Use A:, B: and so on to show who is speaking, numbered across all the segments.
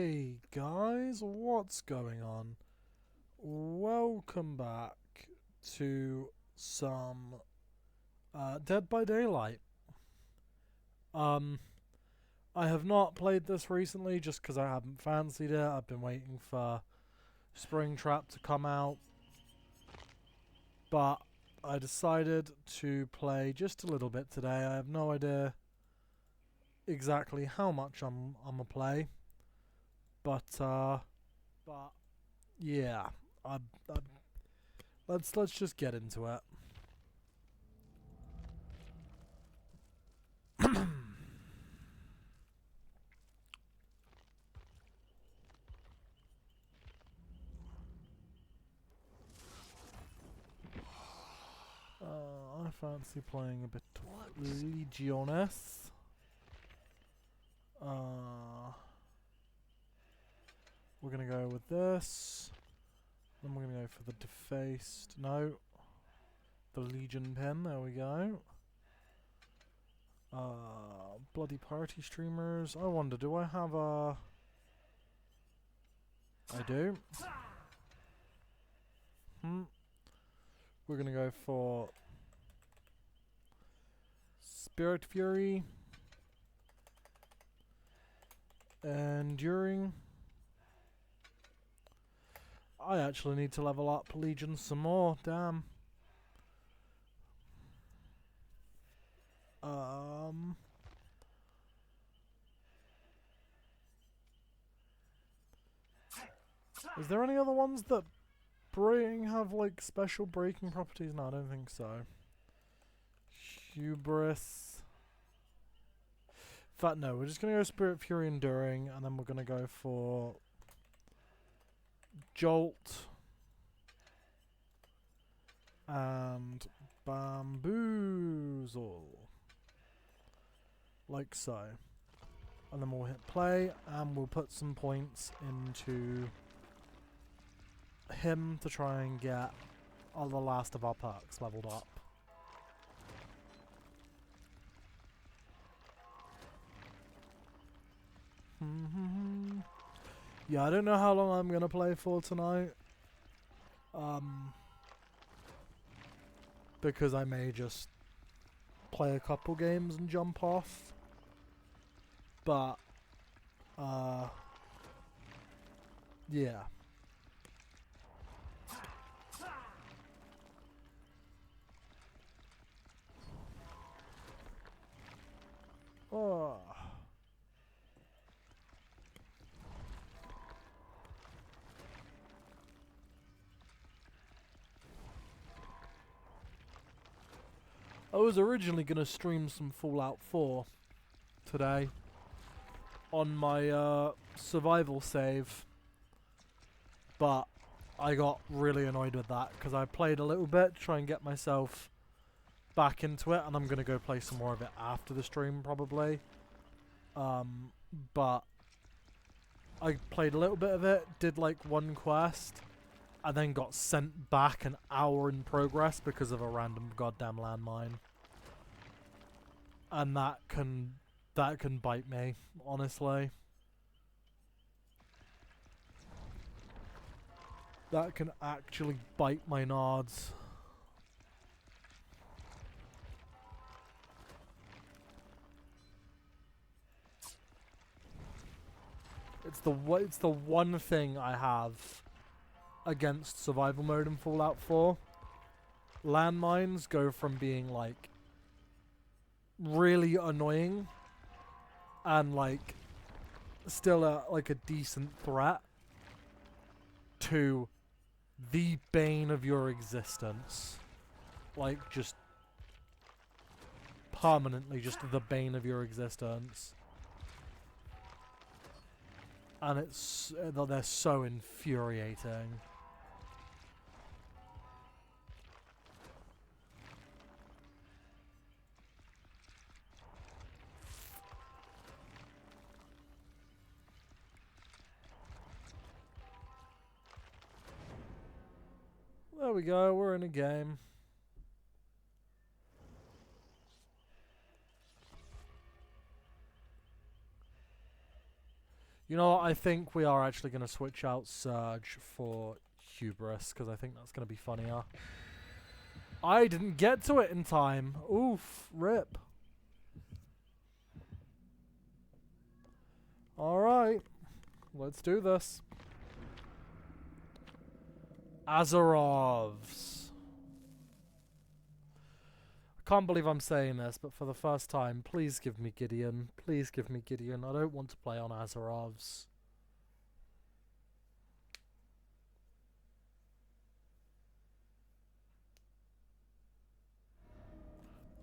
A: Hey guys, what's going on? Welcome back to some Dead by Daylight. Um, I have not played this recently just because I haven't fancied it. I've been waiting for Springtrap to come out, but I decided to play just a little bit today. I have no idea exactly how much I'm gonna play, but but yeah, I let's just get into it. I fancy playing a bit of Legiones. Uh, we're gonna go with this. Then we're gonna go for the defaced. No, the Legion pin. There we go. Bloody party streamers. I wonder, do I have a? I do. We're gonna go for Spirit Fury. Enduring. I actually need to level up Legion some more. Damn. Is there any other ones that have like special breaking properties? No, I don't think so. Hubris. In fact, no, we're just gonna go Spirit Fury Enduring, and then we're gonna go for Jolt and Bamboozle. Like so. And then we'll hit play, and we'll put some points into him to try and get all the last of our perks leveled up. Yeah, I don't know how long I'm gonna play for tonight. Because I may just play a couple games and jump off. But, yeah. Oh. I was originally going to stream some Fallout 4 today on my survival save, but I got really annoyed with that because I played a little bit to try and get myself back into it, and I'm going to go play some more of it after the stream probably. But I played a little bit of it, did like one quest, and then got sent back an hour in progress because of a random goddamn landmine. And that can bite me, honestly. That can actually bite my nods. It's the one thing I have against survival mode in Fallout 4. Landmines go from being like really annoying and like still a decent threat to the bane of your existence. Like just permanently just the bane of your existence. And they're so infuriating. There we go, we're in a game. You know what? I think we are actually going to switch out Surge for Hubris, because I think that's going to be funnier. I didn't get to it in time. Oof. Rip. Alright. Let's do this. Azarovs. I can't believe I'm saying this, but for the first time, please give me Gideon. Please give me Gideon. I don't want to play on Azarovs.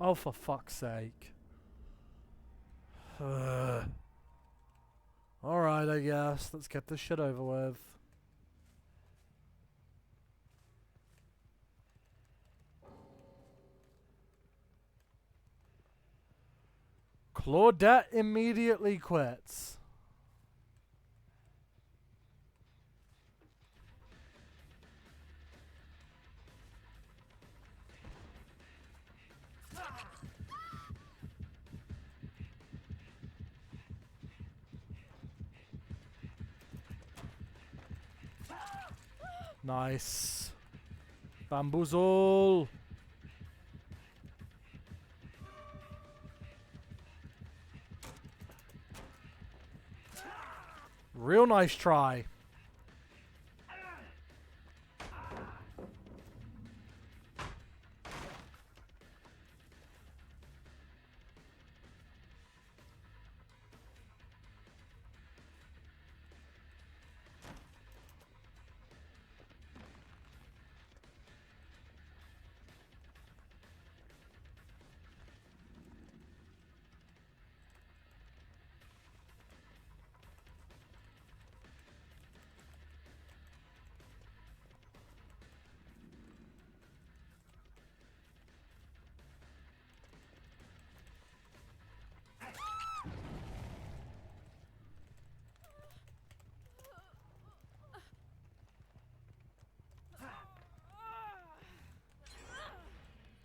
A: Oh, for fuck's sake. Alright, I guess. Let's get this shit over with. Claudette immediately quits. Nice. Bamboozle. Real nice try.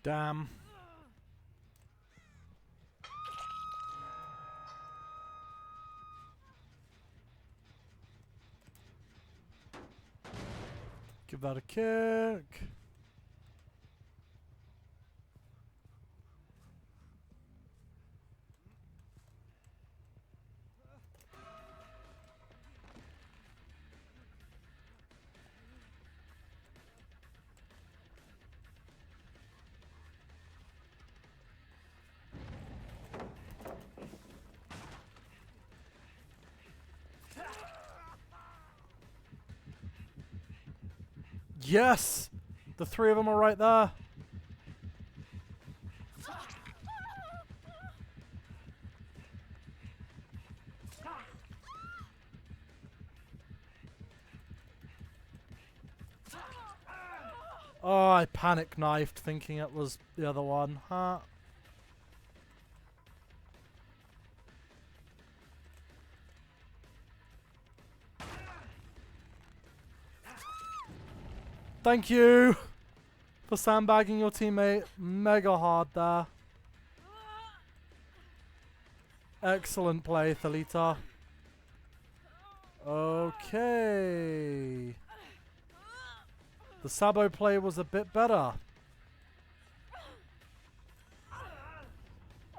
A: Damn. Give that a kick. Yes! The three of them are right there. Oh, I panic knifed thinking it was the other one. Huh? Thank you for sandbagging your teammate mega hard there. Excellent play, Thalita. Okay. The Sabo play was a bit better.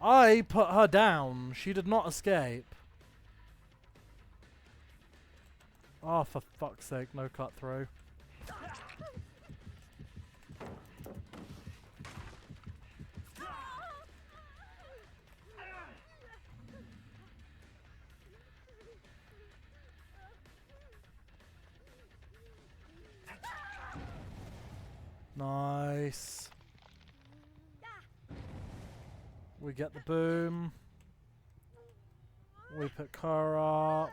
A: I put her down. She did not escape. Oh, for fuck's sake, no cut through. Nice. We get the boom. We pick her up.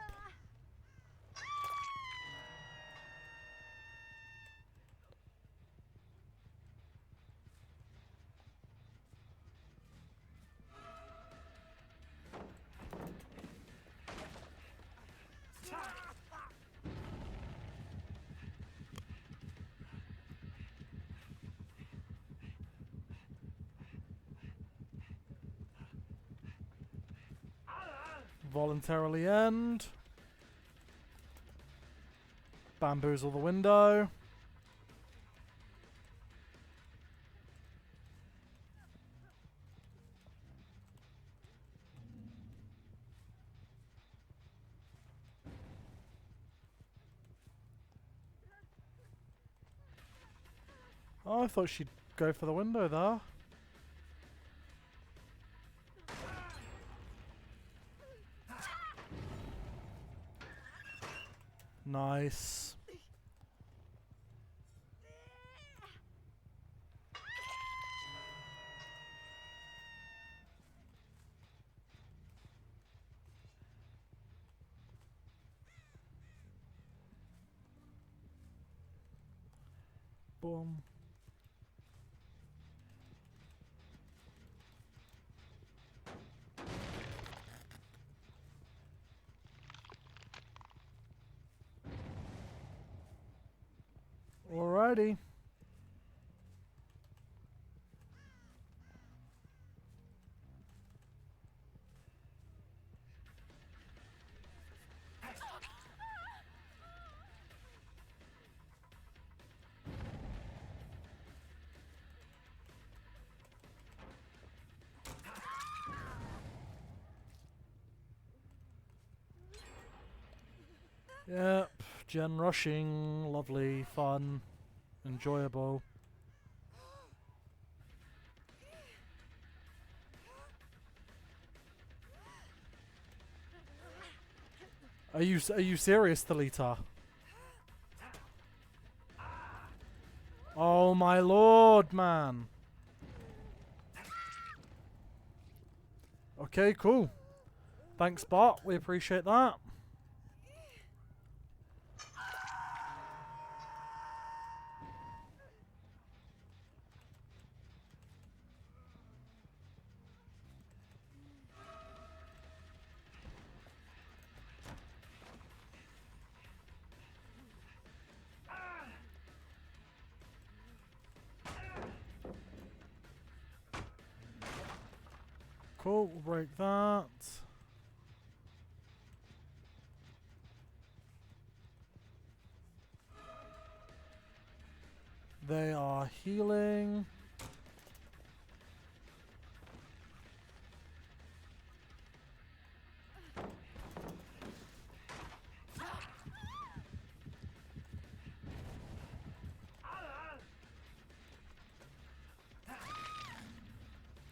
A: Voluntarily end. Bamboozle the window. Oh, I thought she'd go for the window there. Nice. Boom. Alrighty. Yep, gen rushing, lovely, fun, enjoyable. Are you serious, Thalita? Oh my lord, man. Okay, cool. Thanks, bot. We appreciate that. Cool, we'll break that. They are healing.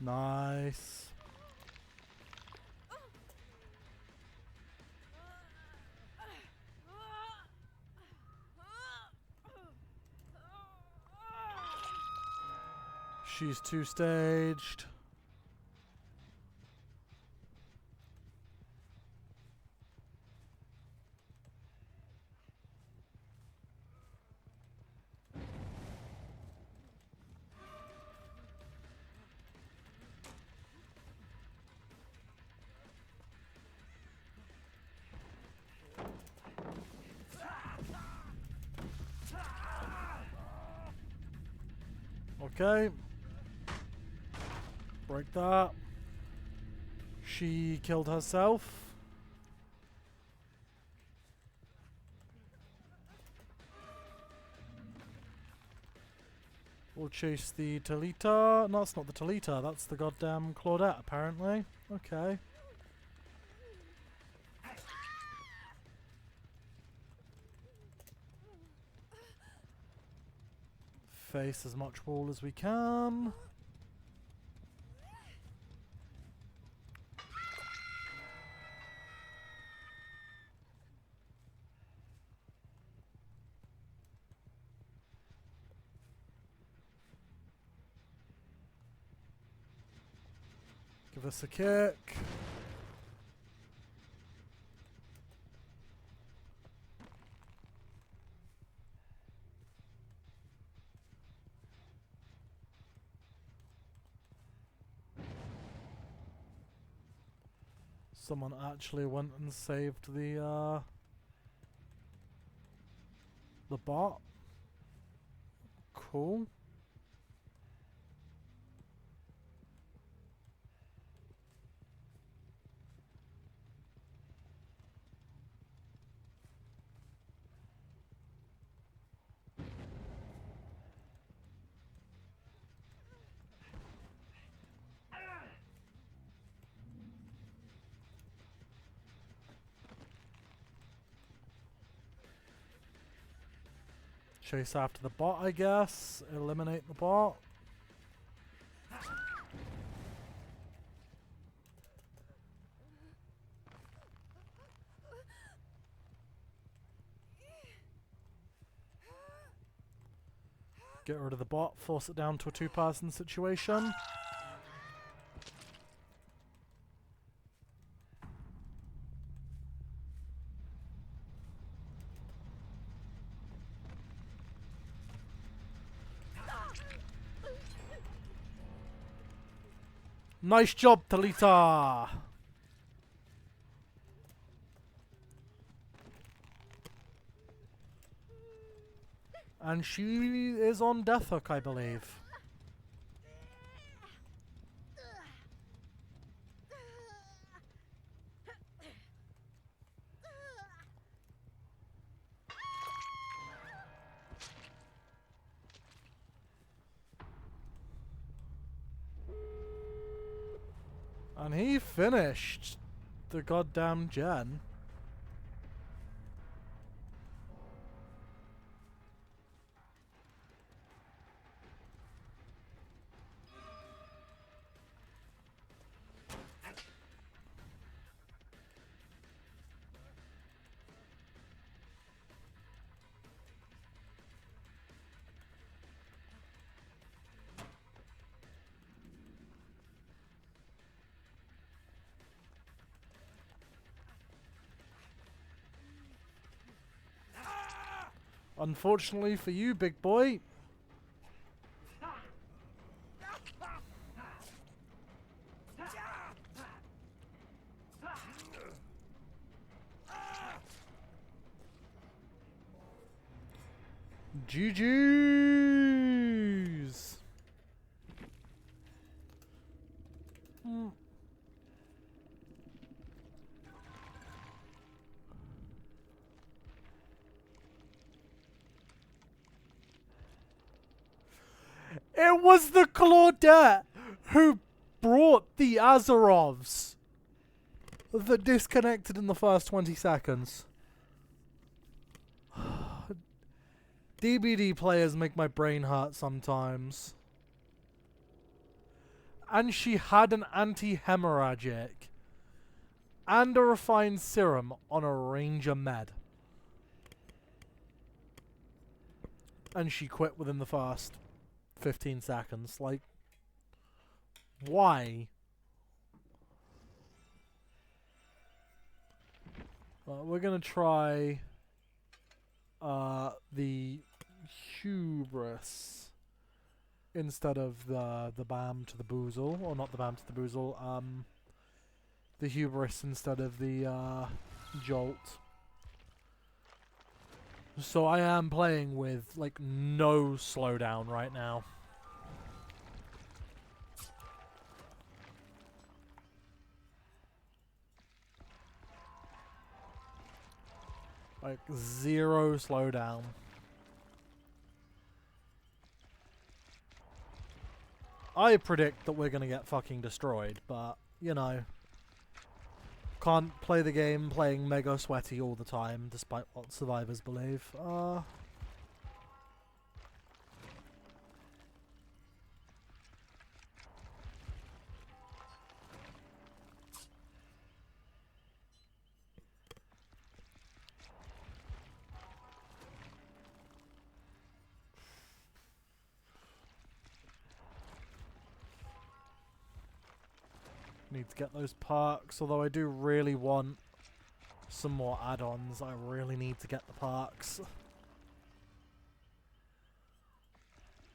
A: Nice. She's two-staged. Okay. Break that. She killed herself. We'll chase the Talita. No, that's not the Talita. That's the goddamn Claudette, apparently. Okay. Face as much wall as we can. Give us a kick. Someone actually went and saved the bot. Cool. Chase after the bot, I guess. Eliminate the bot. Get rid of the bot, force it down to a two-person situation. Nice job, Talita! And she is on death hook, I believe. And he finished the goddamn gen. Unfortunately for you, big boy. GG's. It was the Claudette who brought the Azerovs that disconnected in the first 20 seconds. DBD players make my brain hurt sometimes. And she had an anti-hemorrhagic and a refined serum on a Ranger med. And she quit within the first 15 seconds. Like, why? We're gonna try the Hubris instead of the Bam to the Boozle, or not the Bam to the Boozle. The Hubris instead of the Jolt. So I am playing with like no slowdown right now. Like zero slowdown. I predict that we're gonna get fucking destroyed, but you know, can't play the game playing mega sweaty all the time, despite what survivors believe. Need to get those perks, although I do really want some more add-ons. I really need to get the perks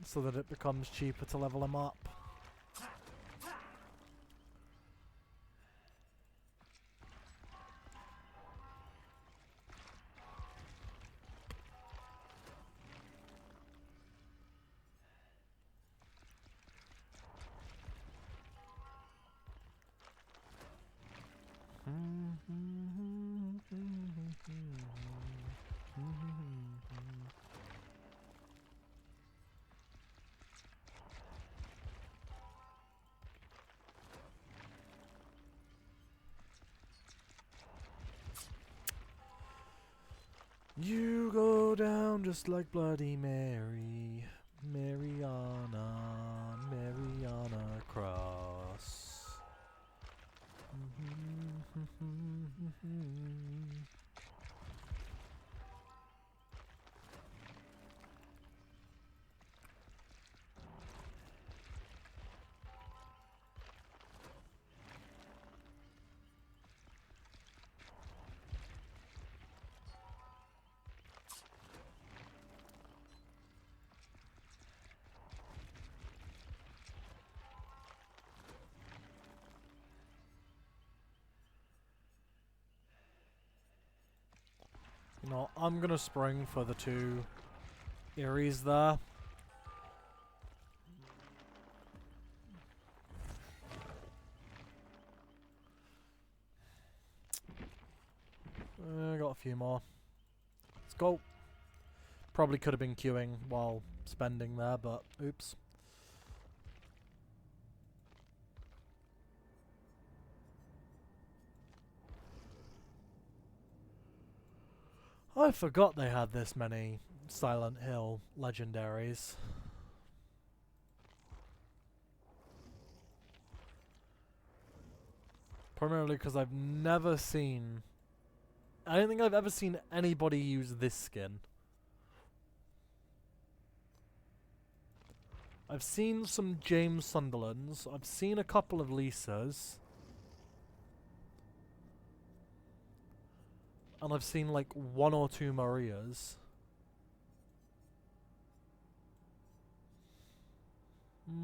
A: so that it becomes cheaper to level them up. You go down just like Bloody Mary, Mariana, Mariana Cross. You know, I'm gonna spring for the 2 Eries there. Got a few more. Let's go. Probably could have been queuing while spending there, but oops. I forgot they had this many Silent Hill legendaries. Primarily because I've never seen... I don't think I've ever seen anybody use this skin. I've seen some James Sunderlands. I've seen a couple of Lisas. And I've seen like 1 or 2 Marias. Hmm.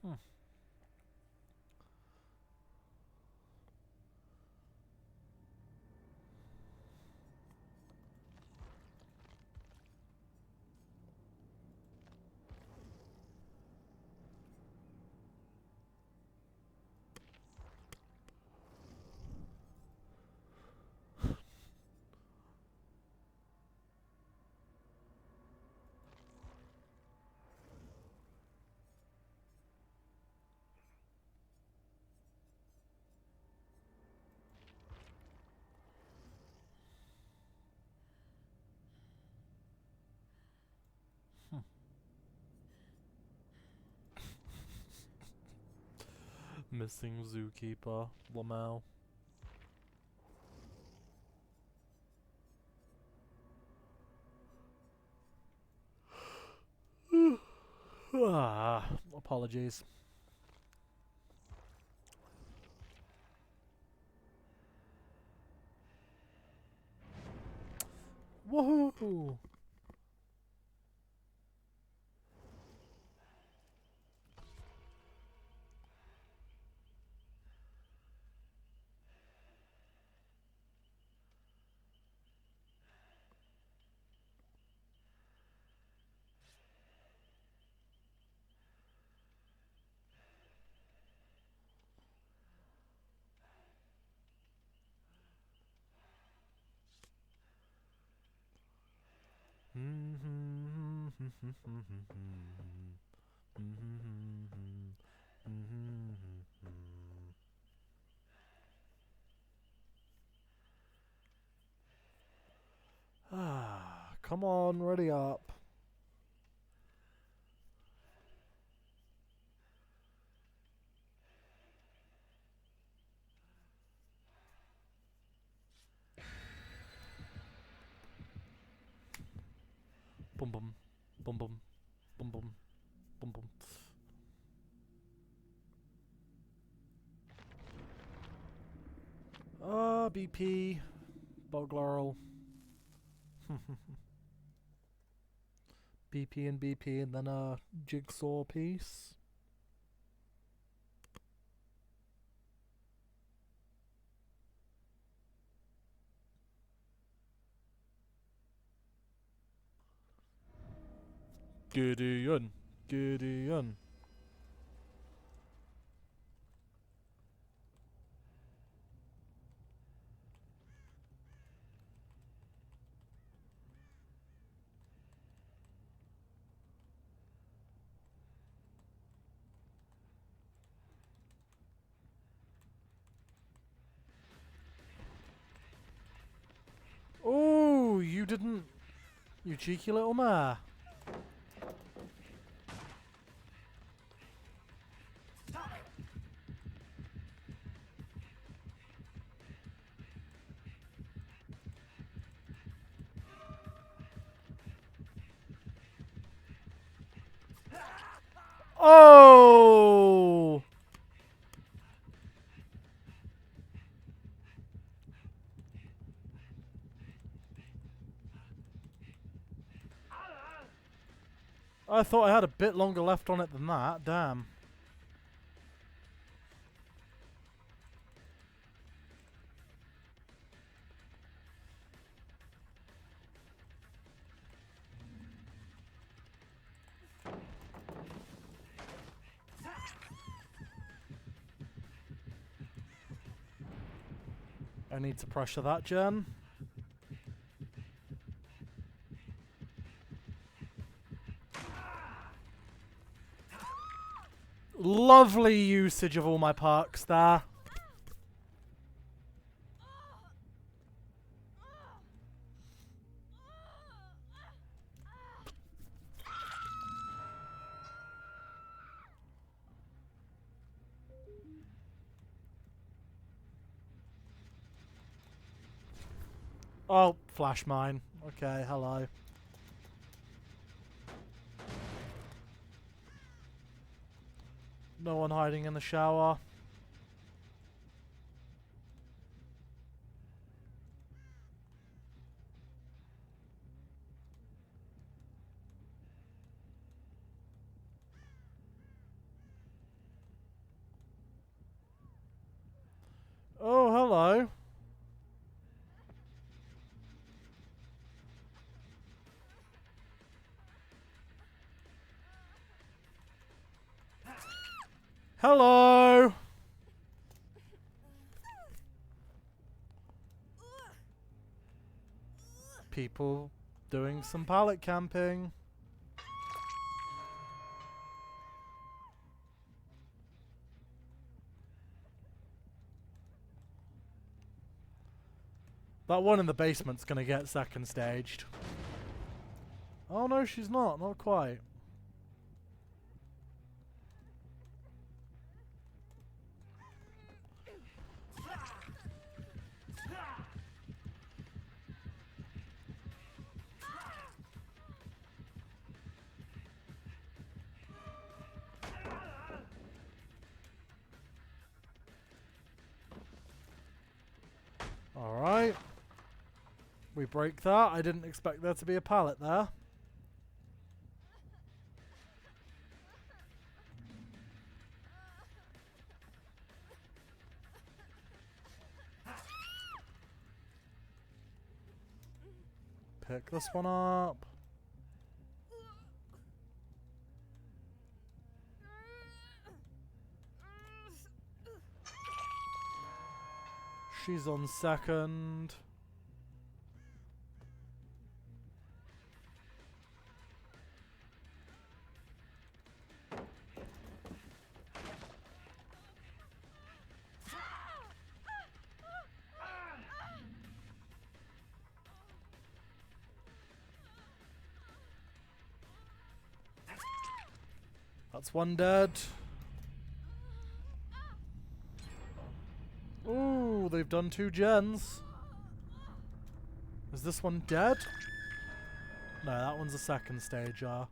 A: Hmm. Missing Zookeeper, Lamau. Apologies. Woohoo! Come on, ready up. Boom boom. Boom boom. Boom boom. Boom boom. BP. Boglarl. BP and then a jigsaw piece. Gideon. Gideon. Oh, you didn't... You cheeky little mare. Oh! I thought I had a bit longer left on it than that. Damn. I need to pressure that gen. Lovely usage of all my perks there. Oh, flash mine. Okay, hello. No one hiding in the shower. Oh, hello. Hello. People doing some pallet camping. That one in the basement's gonna get second staged. Oh no, she's not. Not quite. Alright. We break that. I didn't expect there to be a pallet there. Pick this one up. She's on second. That's one dead. Ooh, they've done 2 gens. Is this one dead? No, that one's a second stager.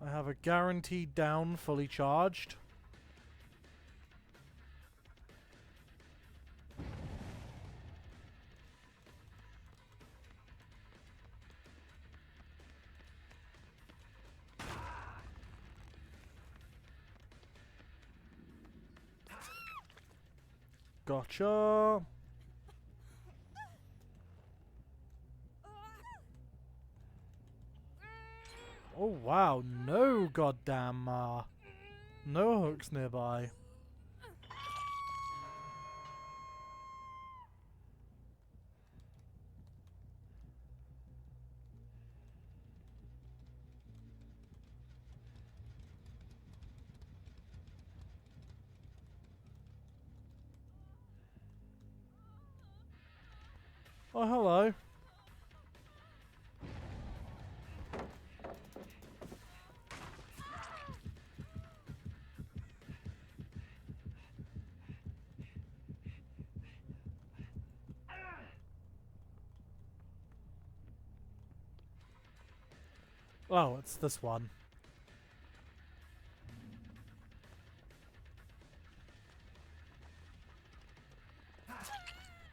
A: I have a guaranteed down fully charged. Gotcha. Oh wow, no goddamn no hooks nearby. Oh hello. Oh, it's this one.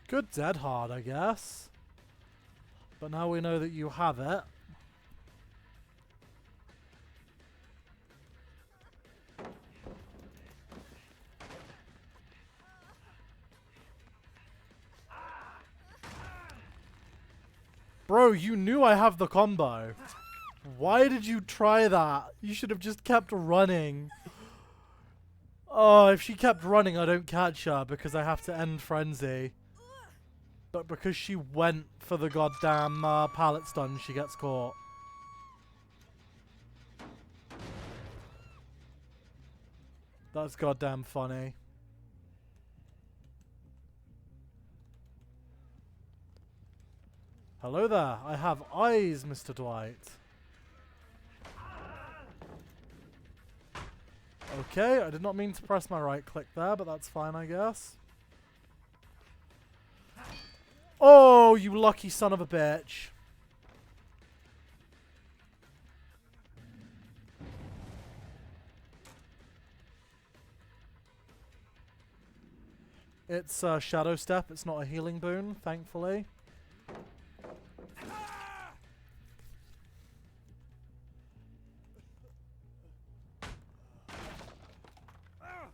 A: Good dead hard, I guess. But now we know that you have it. Bro, you knew I have the combo. Why did you try that? You should have just kept running. Oh, if she kept running, I don't catch her because I have to end Frenzy. But because she went for the goddamn pallet stun, she gets caught. That's goddamn funny. Hello there. I have eyes, Mr. Dwight. Okay, I did not mean to press my right click there, but that's fine, I guess. Oh, you lucky son of a bitch. It's Shadow Step. It's not a healing boon, thankfully.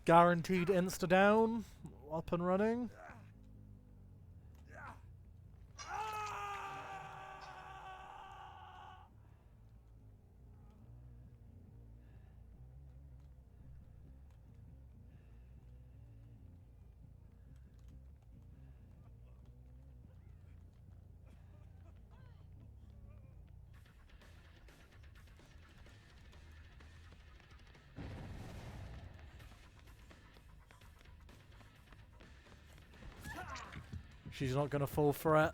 A: Guaranteed insta-down. Up and running. She's not going to fall for it.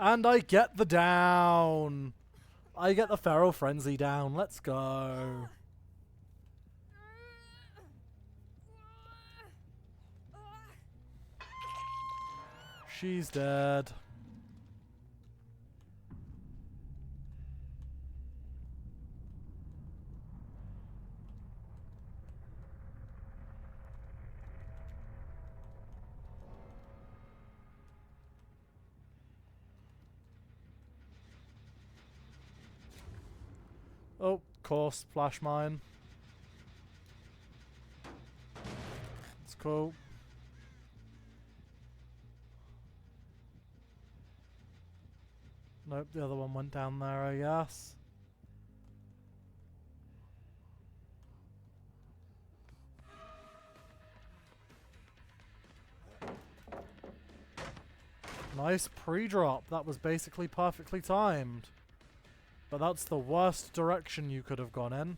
A: And I get the down. I get the Feral Frenzy down. Let's go. She's dead. Oh, of course, Flash Mine. It's cool. Nope, the other one went down there, I guess. Nice pre-drop. That was basically perfectly timed. But that's the worst direction you could have gone in.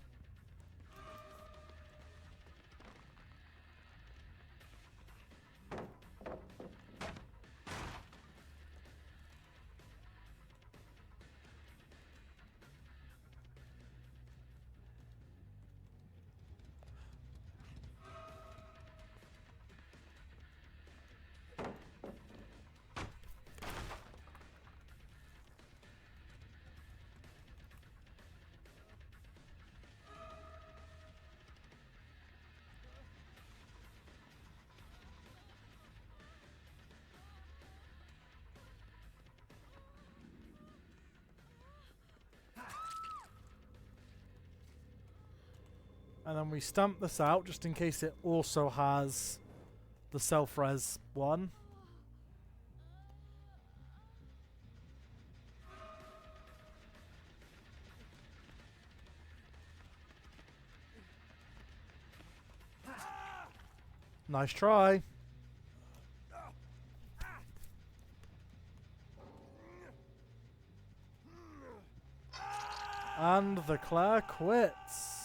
A: And then we stamp this out just in case it also has the self-res one. Nice try. And the Claire quits.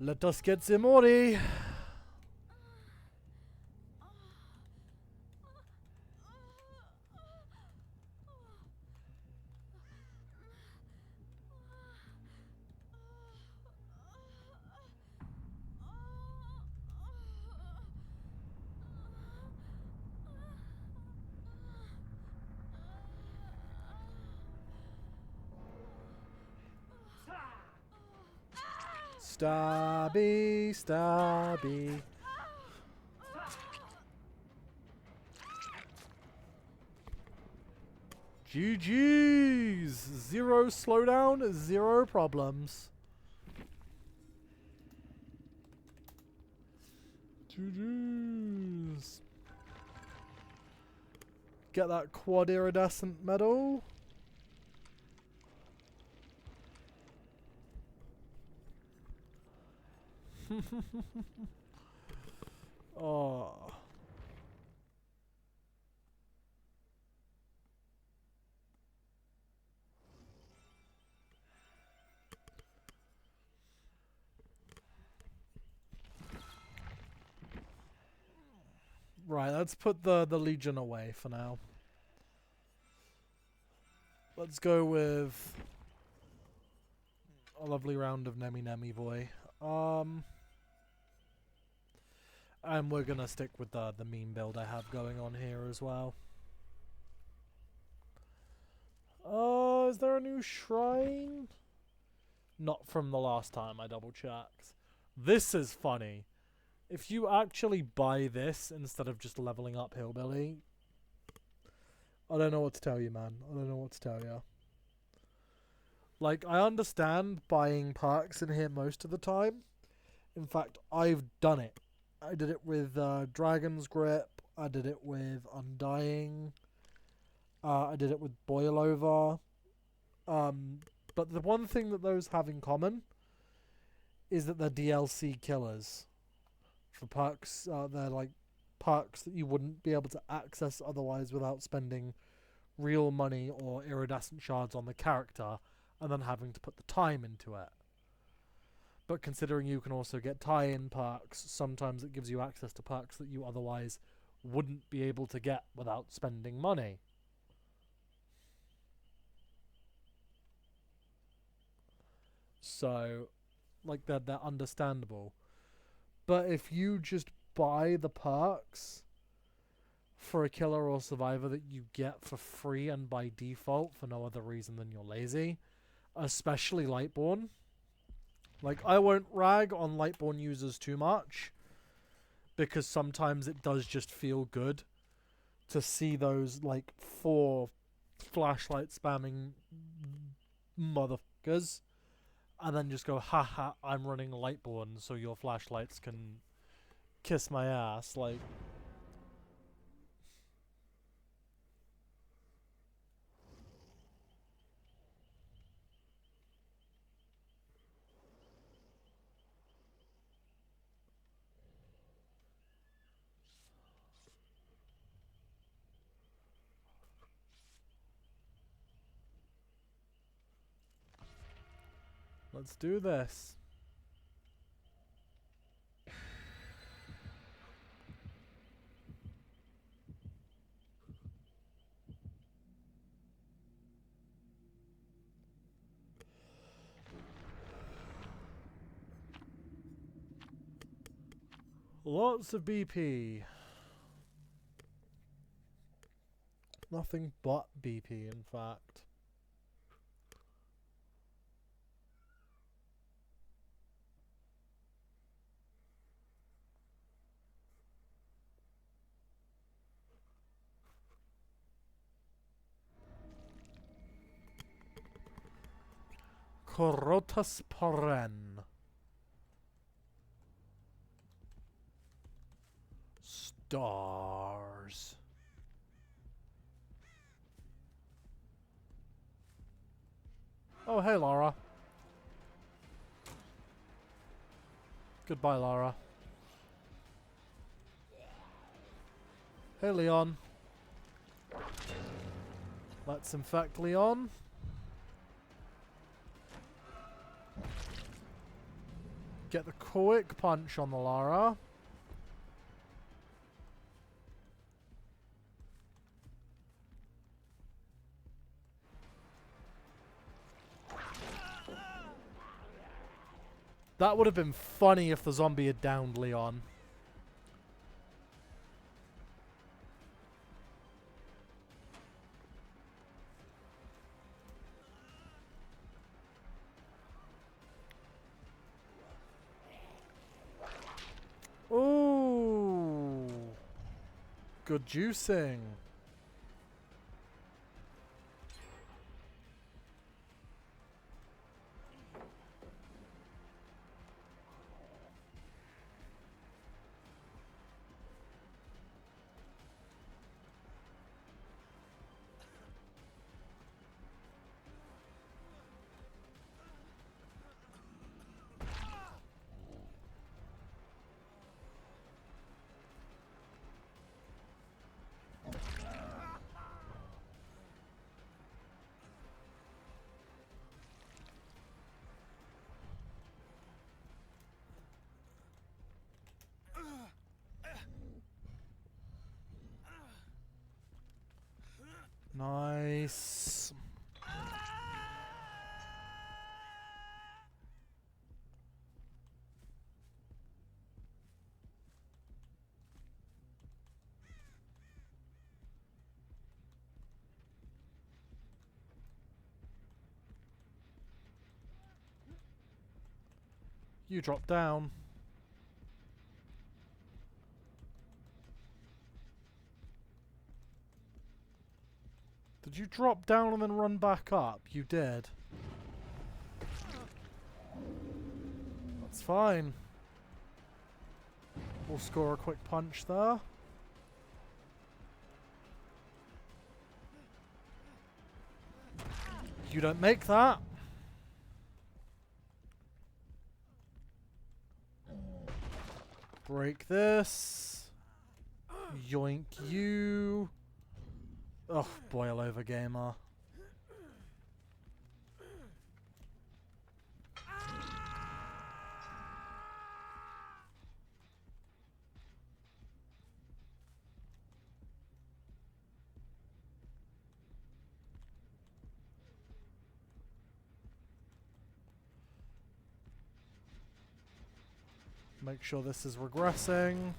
A: Let us get the Mori. Stabby, stabby. GG's. Zero slowdown, zero problems. GG's. Get that quad iridescent medal. Oh. Right, let's put the Legion away for now. Let's go with a lovely round of Nemi Nemi boy. And we're gonna stick with the meme build I have going on here as well. Is there a new shrine? Not from the last time I double checked. This is funny. If you actually buy this instead of just leveling up Hillbilly, I don't know what to tell you, man. I don't know what to tell you. Like, I understand buying perks in here most of the time. In fact, I've done it. I did it with Dragon's Grip. I did it with Undying. I did it with Boil Over. But the one thing that those have in common is that they're DLC killers. For perks, they're like perks that you wouldn't be able to access otherwise without spending real money or iridescent shards on the character and then having to put the time into it. But considering you can also get tie-in perks, sometimes it gives you access to perks that you otherwise wouldn't be able to get without spending money. So, like, they're understandable. But if you just buy the perks for a killer or survivor that you get for free and by default for no other reason than you're lazy, especially Lightborn. Like, I won't rag on Lightborn users too much, because sometimes it does just feel good to see those, like, 4 flashlight spamming motherfuckers, and then just go, haha, I'm running Lightborn, so your flashlights can kiss my ass. Like, let's do this. Lots of BP. Nothing but BP, in fact. Corotus Paren. Stars. Oh, hey, Lara. Goodbye, Lara. Hey, Leon. Let's infect Leon. Get the quick punch on the Lara. That would have been funny if the zombie had downed Leon. Ooh. Good juicing. Nice. You drop down. Did you drop down and then run back up? You did. That's fine. We'll score a quick punch there. You don't make that. Break this. Yoink you. Oh, boil over gamer. Make sure this is regressing.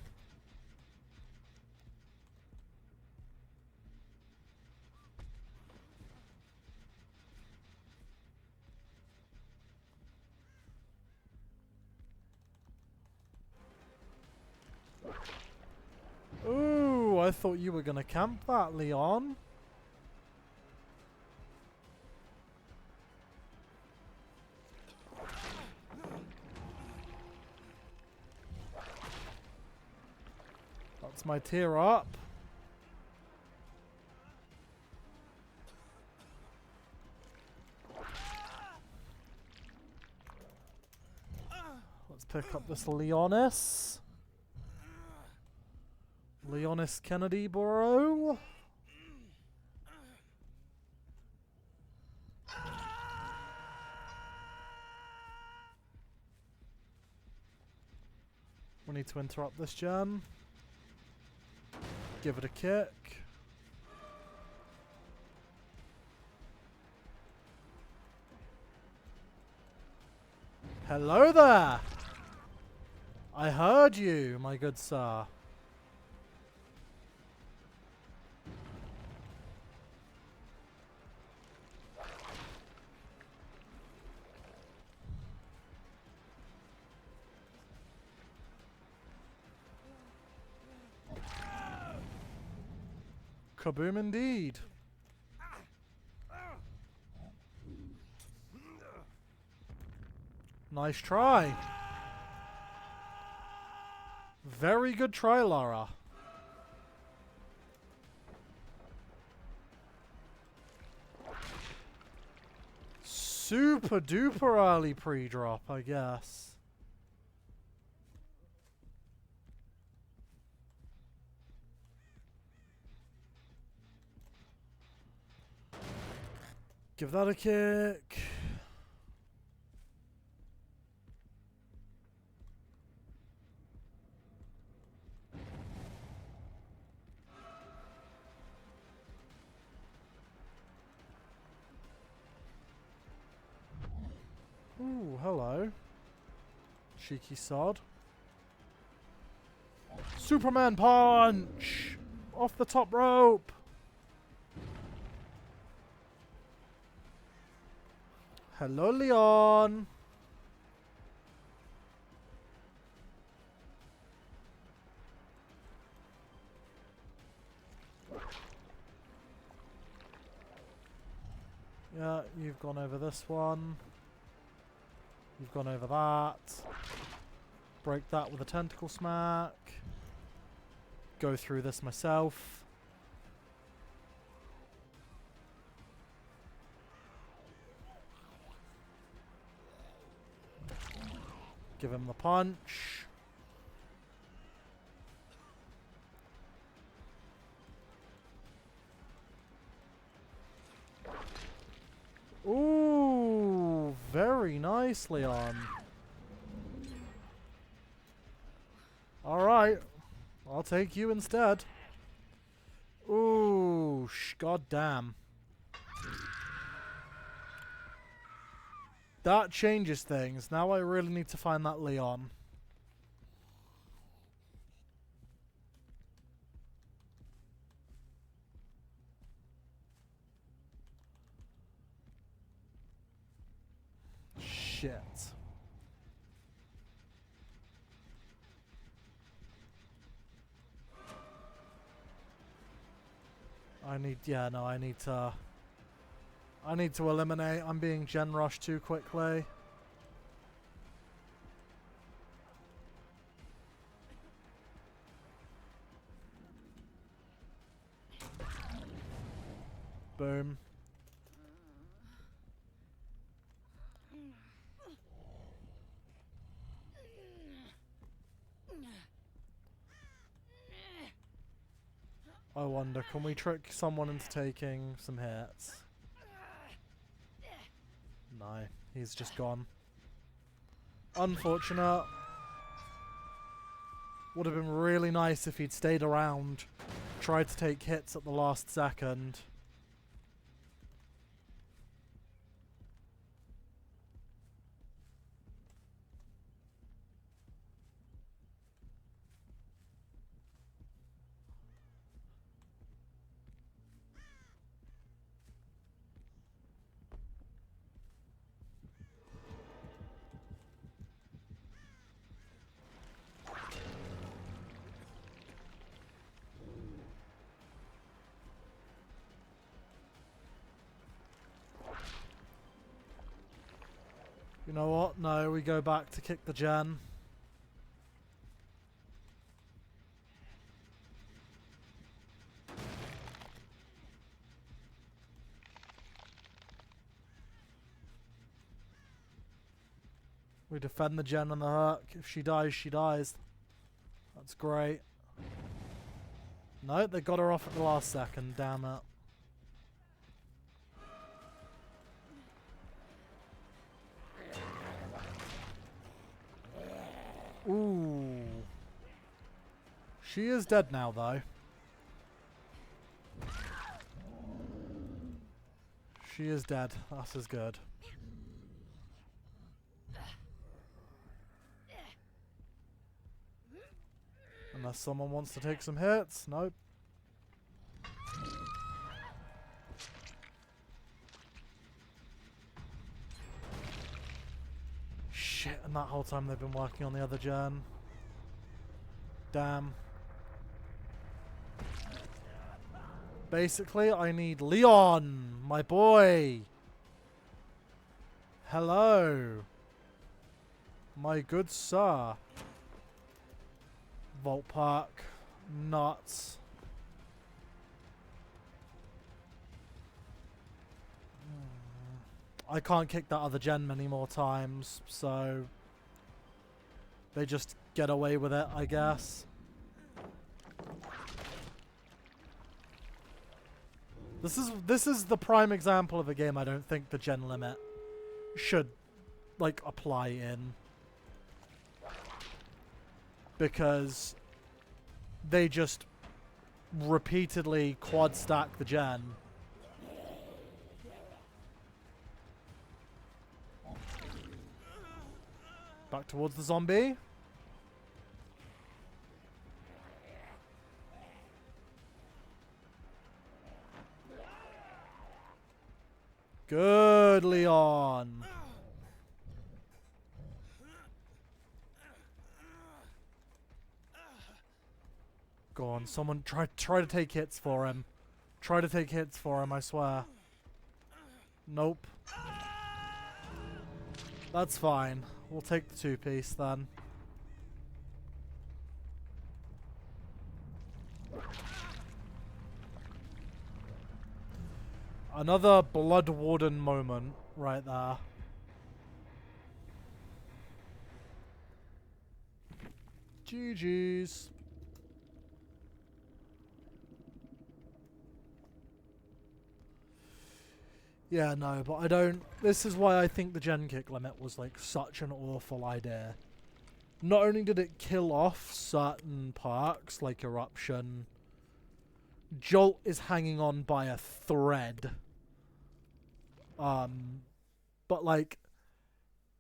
A: Ooh, I thought you were gonna camp that, Leon. That's my tear up. Let's pick up this Leonis. Leonis Kennedy Borough. We need to interrupt this gen. Give it a kick. Hello there! I heard you, my good sir. Kaboom indeed. Nice try. Very good try, Lara. Super duper early pre-drop, I guess. Give that a kick. Ooh, hello. Cheeky sod. Superman punch! Off the top rope! Hello, Leon! Yeah, you've gone over this one. You've gone over that. Break that with a tentacle smack. Go through this myself. Give him the punch. Ooh, very nice, Leon. Alright, I'll take you instead. Ooh, god damn. That changes things. Now I really need to find that Leon. Shit. I need to eliminate. I'm being gen rushed too quickly. Boom. I wonder, can we trick someone into taking some hits? No, he's just gone. Unfortunate. Would have been really nice if he'd stayed around, tried to take hits at the last second. You know what? No, we go back to kick the gen. We defend the gen on the hook. If she dies, she dies. That's great. No, they got her off at the last second. Damn it. Ooh. She is dead now, though. She is dead. That's as good. Unless someone wants to take some hits. Nope. Shit, and that whole time they've been working on the other gen. Damn. Basically, I need Leon, my boy. Hello. My good sir. Vault Park. Nuts. I can't kick that other gen many more times, so they just get away with it, I guess. This is the prime example of a game I don't think the gen limit should like apply in, because they just repeatedly quad stack the gen. Back towards the zombie. Good, Leon. Go on, someone try to take hits for him. Try to take hits for him, I swear. Nope. That's fine. We'll take the 2-piece then. Another Blood Warden moment right there. GG's. Yeah, no, but I don't... This is why I think the gen kick limit was, like, such an awful idea. Not only did it kill off certain perks, like Eruption, Jolt is hanging on by a thread. But, like,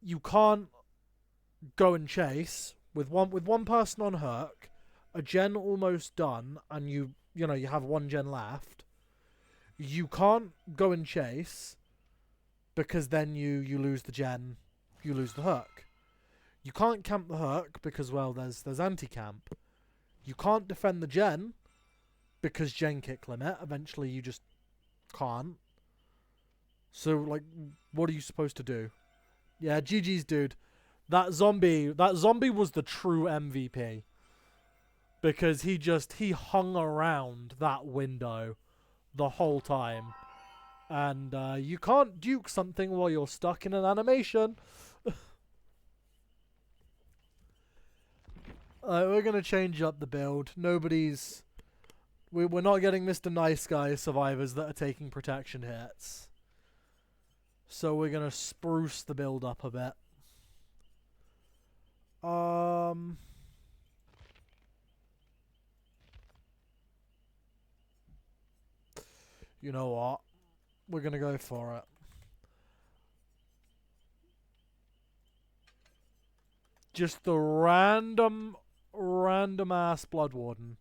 A: you can't go and chase with one person on Herc, a gen almost done, and you know, you have one gen left. You can't go and chase, because then you lose the gen, you lose the Herc. You can't camp the Herc because, well, there's anti-camp. You can't defend the gen because gen kick limit. Eventually you just can't. So, like, what are you supposed to do? Yeah, GG's, dude. That zombie was the true MVP. Because he hung around that window the whole time. And you can't duke something while you're stuck in an animation. We're going to change up the build. We're not getting Mr. Nice Guy survivors that are taking protection hits. So we're going to spruce the build up a bit. You know what? We're going to go for it. Just the random ass Blood Warden.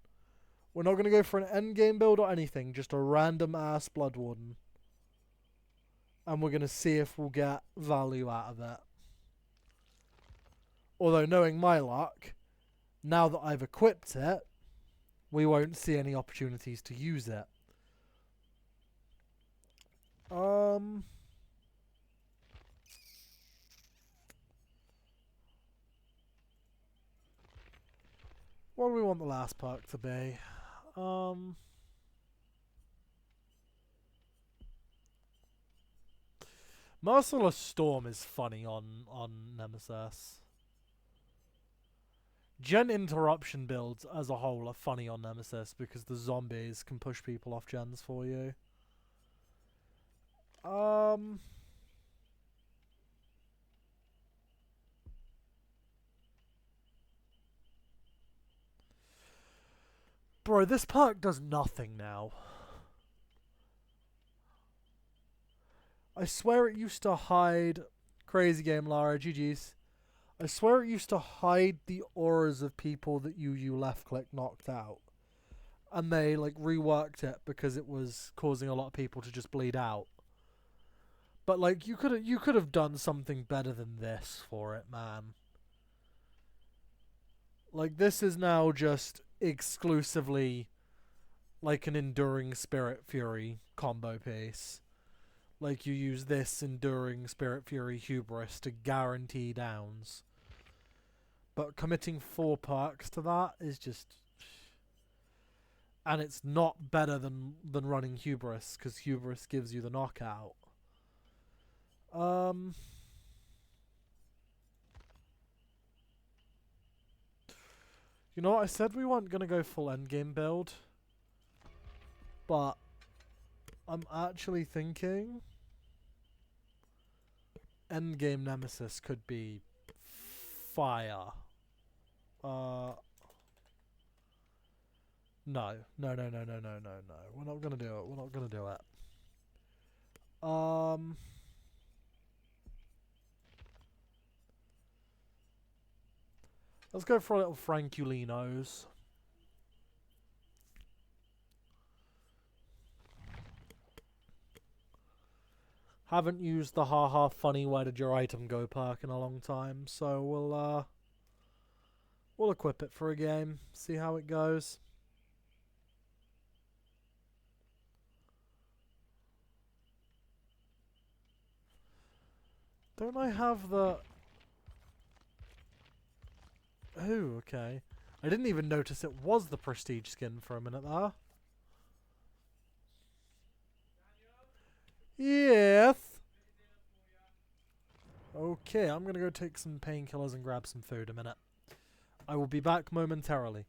A: We're not going to go for an endgame build or anything. Just a random ass Blood Warden. And we're going to see if we'll get value out of it. Although, knowing my luck, now that I've equipped it, we won't see any opportunities to use it. What do we want the last perk to be? Merciless Storm is funny on Nemesis. Gen interruption builds as a whole are funny on Nemesis because the zombies can push people off gens for you. Bro, this perk does nothing now. I swear it used to hide... Crazy game, Lara. GG's. I swear it used to hide the auras of people that you left-click knocked out. And they, like, reworked it because it was causing a lot of people to just bleed out. But, like, you could have done something better than this for it, man. Like, this is now just exclusively like an Enduring Spirit Fury combo piece. Like, you use this Enduring Spirit Fury Hubris to guarantee downs. But committing 4 perks to that is just... And it's not better than running Hubris, because Hubris gives you the knockout. You know what, I said we weren't going to go full endgame build. But I'm actually thinking endgame Nemesis could be fire. No. No. We're not gonna do it. Let's go for a little Frankulinos. Haven't used the haha funny where did your item go perk in a long time, so we'll equip it for a game, see how it goes. Don't I have the... Oh, okay. I didn't even notice it was the prestige skin for a minute there. Yes. Okay, I'm gonna go take some painkillers and grab some food a minute. I will be back momentarily.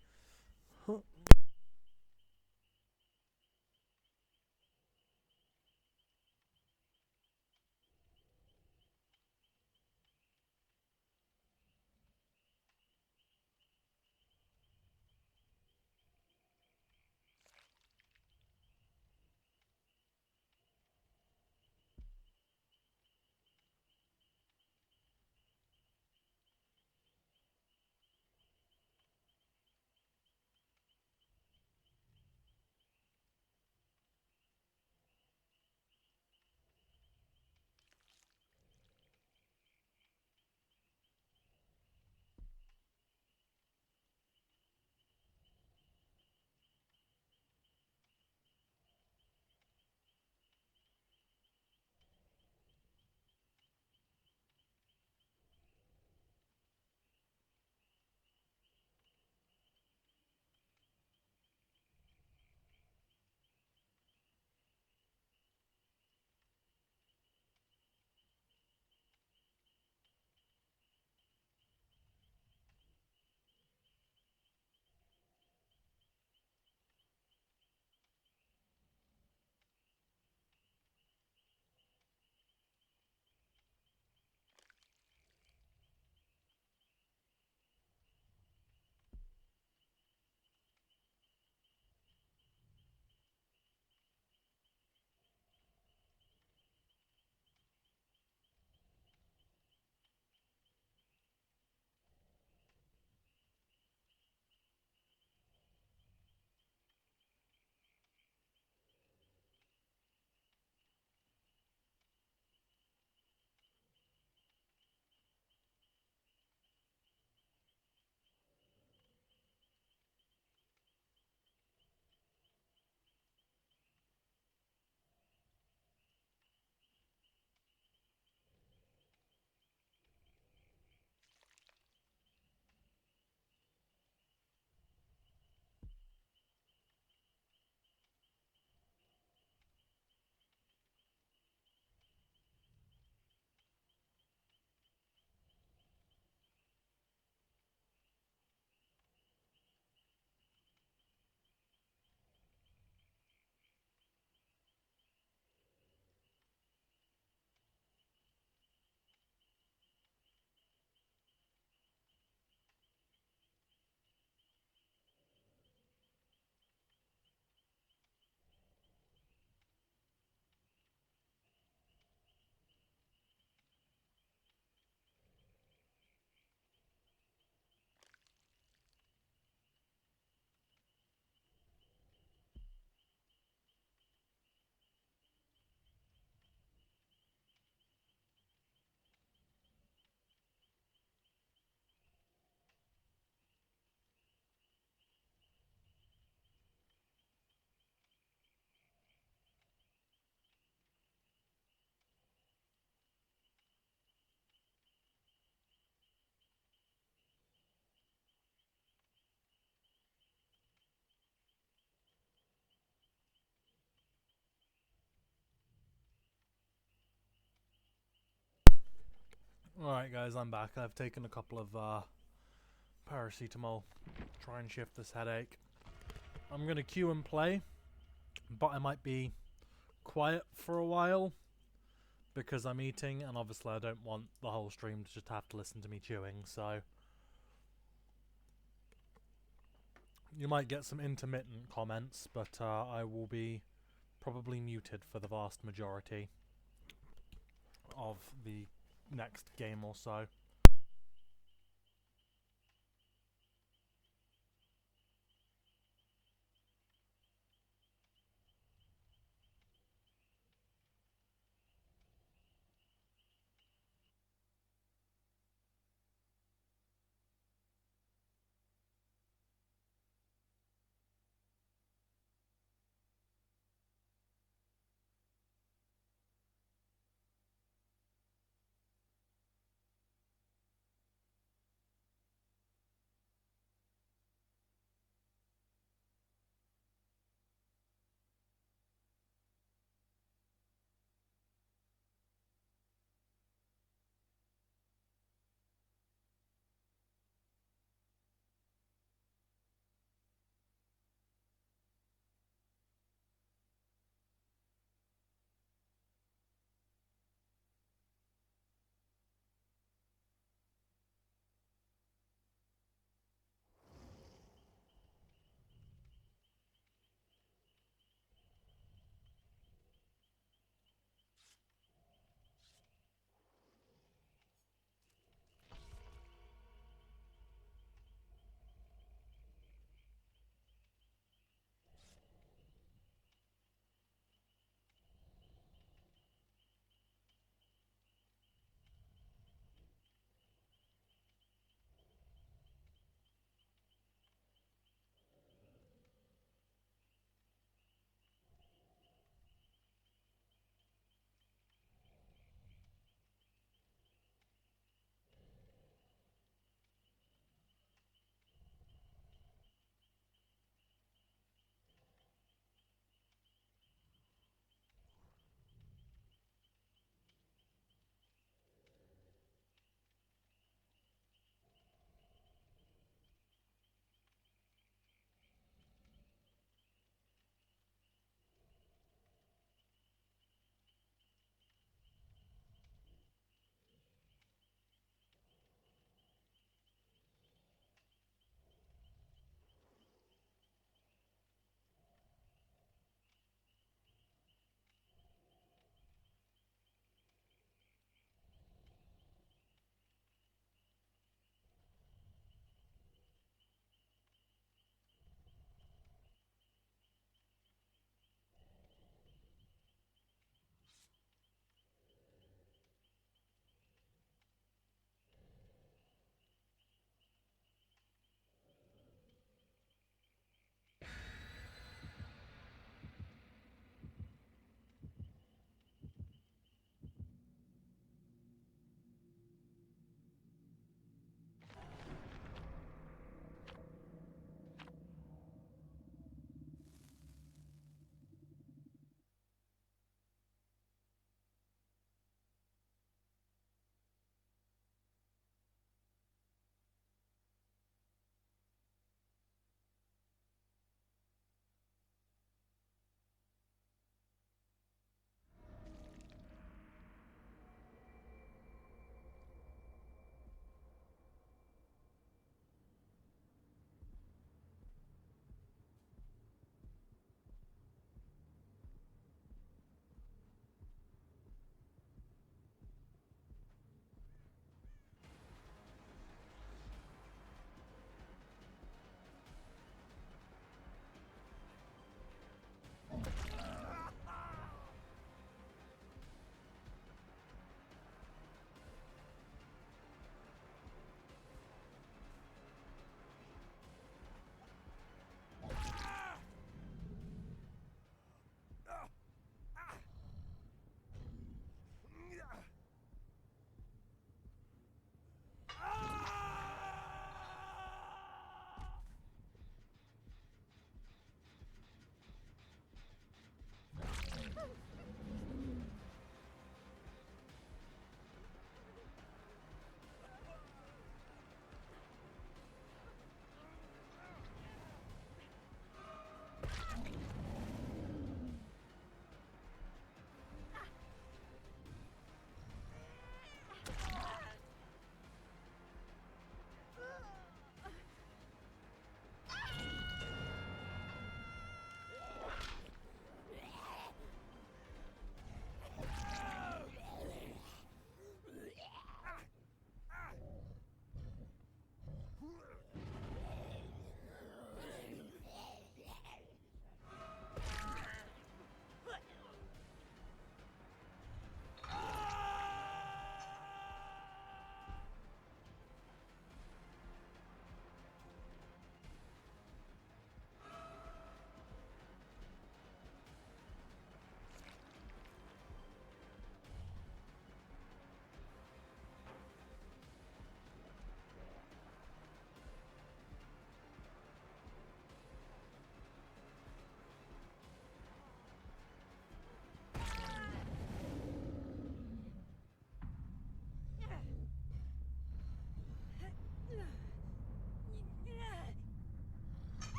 A: Alright guys, I'm back. I've taken a couple of paracetamol. Try and shift this headache. I'm gonna queue and play, but I might be quiet for a while because I'm eating, and obviously I don't want the whole stream to just have to listen to me chewing, so you might get some intermittent comments, but I will be probably muted for the vast majority of the next game or so.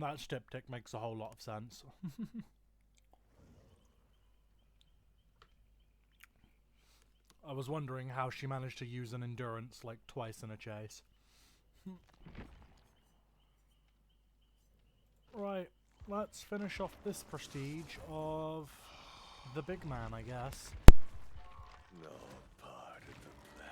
A: That styptic makes a whole lot of sense. I was wondering how she managed to use an endurance like twice in a chase. Right, let's finish off this prestige of the big man, I guess.
B: No part of the plan.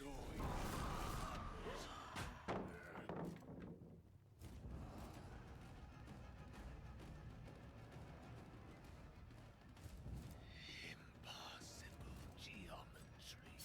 B: Impossible geometry.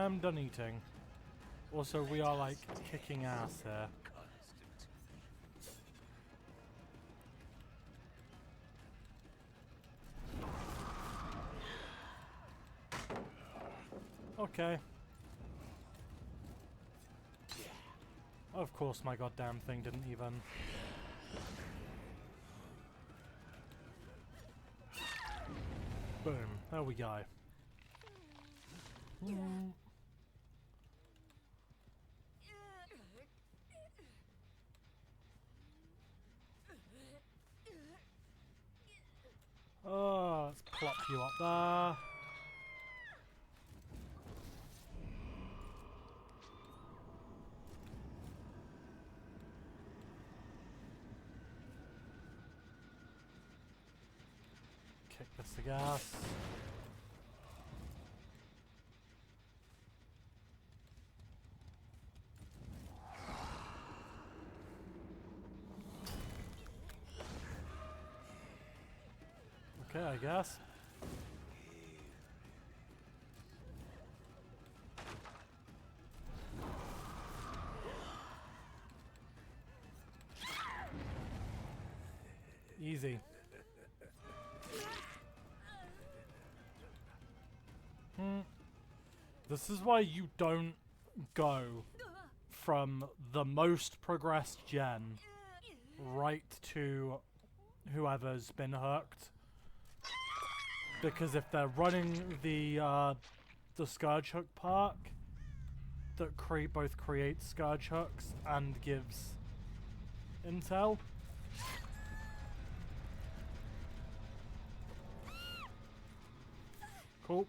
A: I am done eating. Also, we are like kicking ass here. Okay. Of course my goddamn thing didn't even... Boom. There we go. Oh, let's plop you up there. Kick this to gas. Okay, I guess. Easy. This is why you don't go from the most progressed gen right to whoever's been hooked. Because if they're running the Scourge Hook park that both creates Scourge Hooks and gives intel. Cool.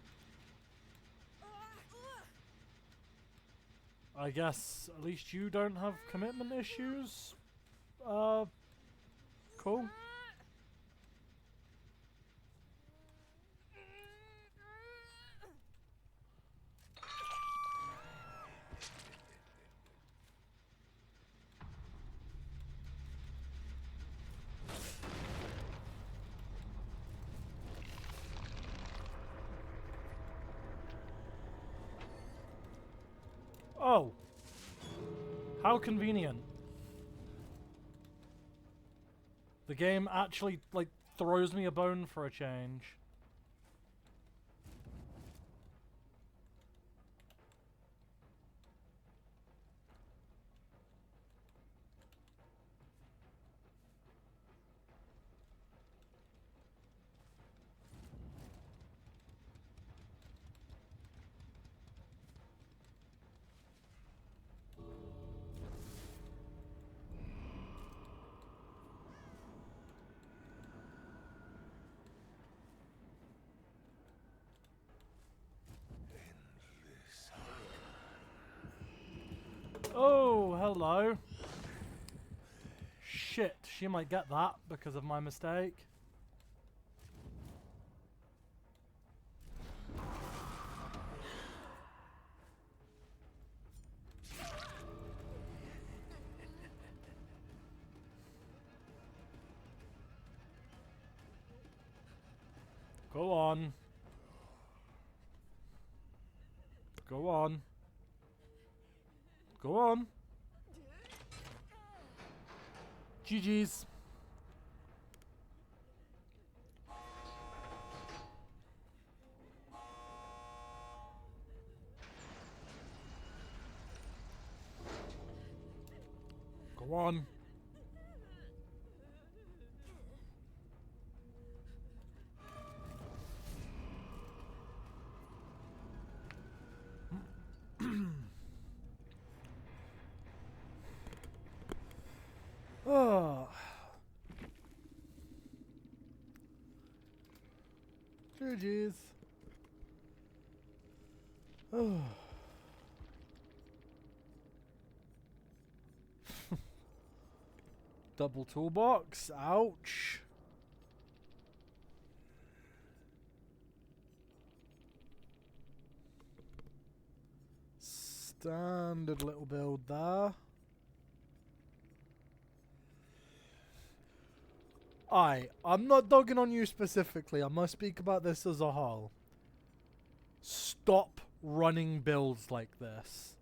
A: I guess at least you don't have commitment issues. Cool. Oh. How convenient. The game actually, like, throws me a bone for a change. Oh, hello. Shit, she might get that because of my mistake. Go on. Go on. Go on. GG's. Go on. Oh. GG's. Oh. Double toolbox. Ouch. Standard little build there. I'm not dogging on you specifically. I must speak about this as a whole. Stop running builds like this,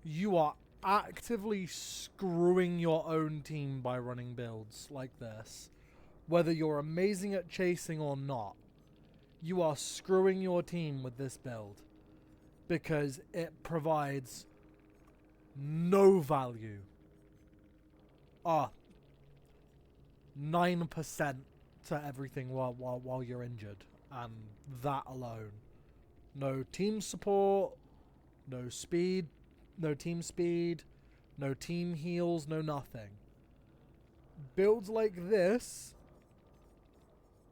A: you are actively screwing your own team by running builds like this. Whether you're amazing at chasing or not, you are screwing your team with this build because it provides no value. 9% to everything while you're injured, and that alone. No team support, no speed, no team speed, no team heals, no nothing. Builds like this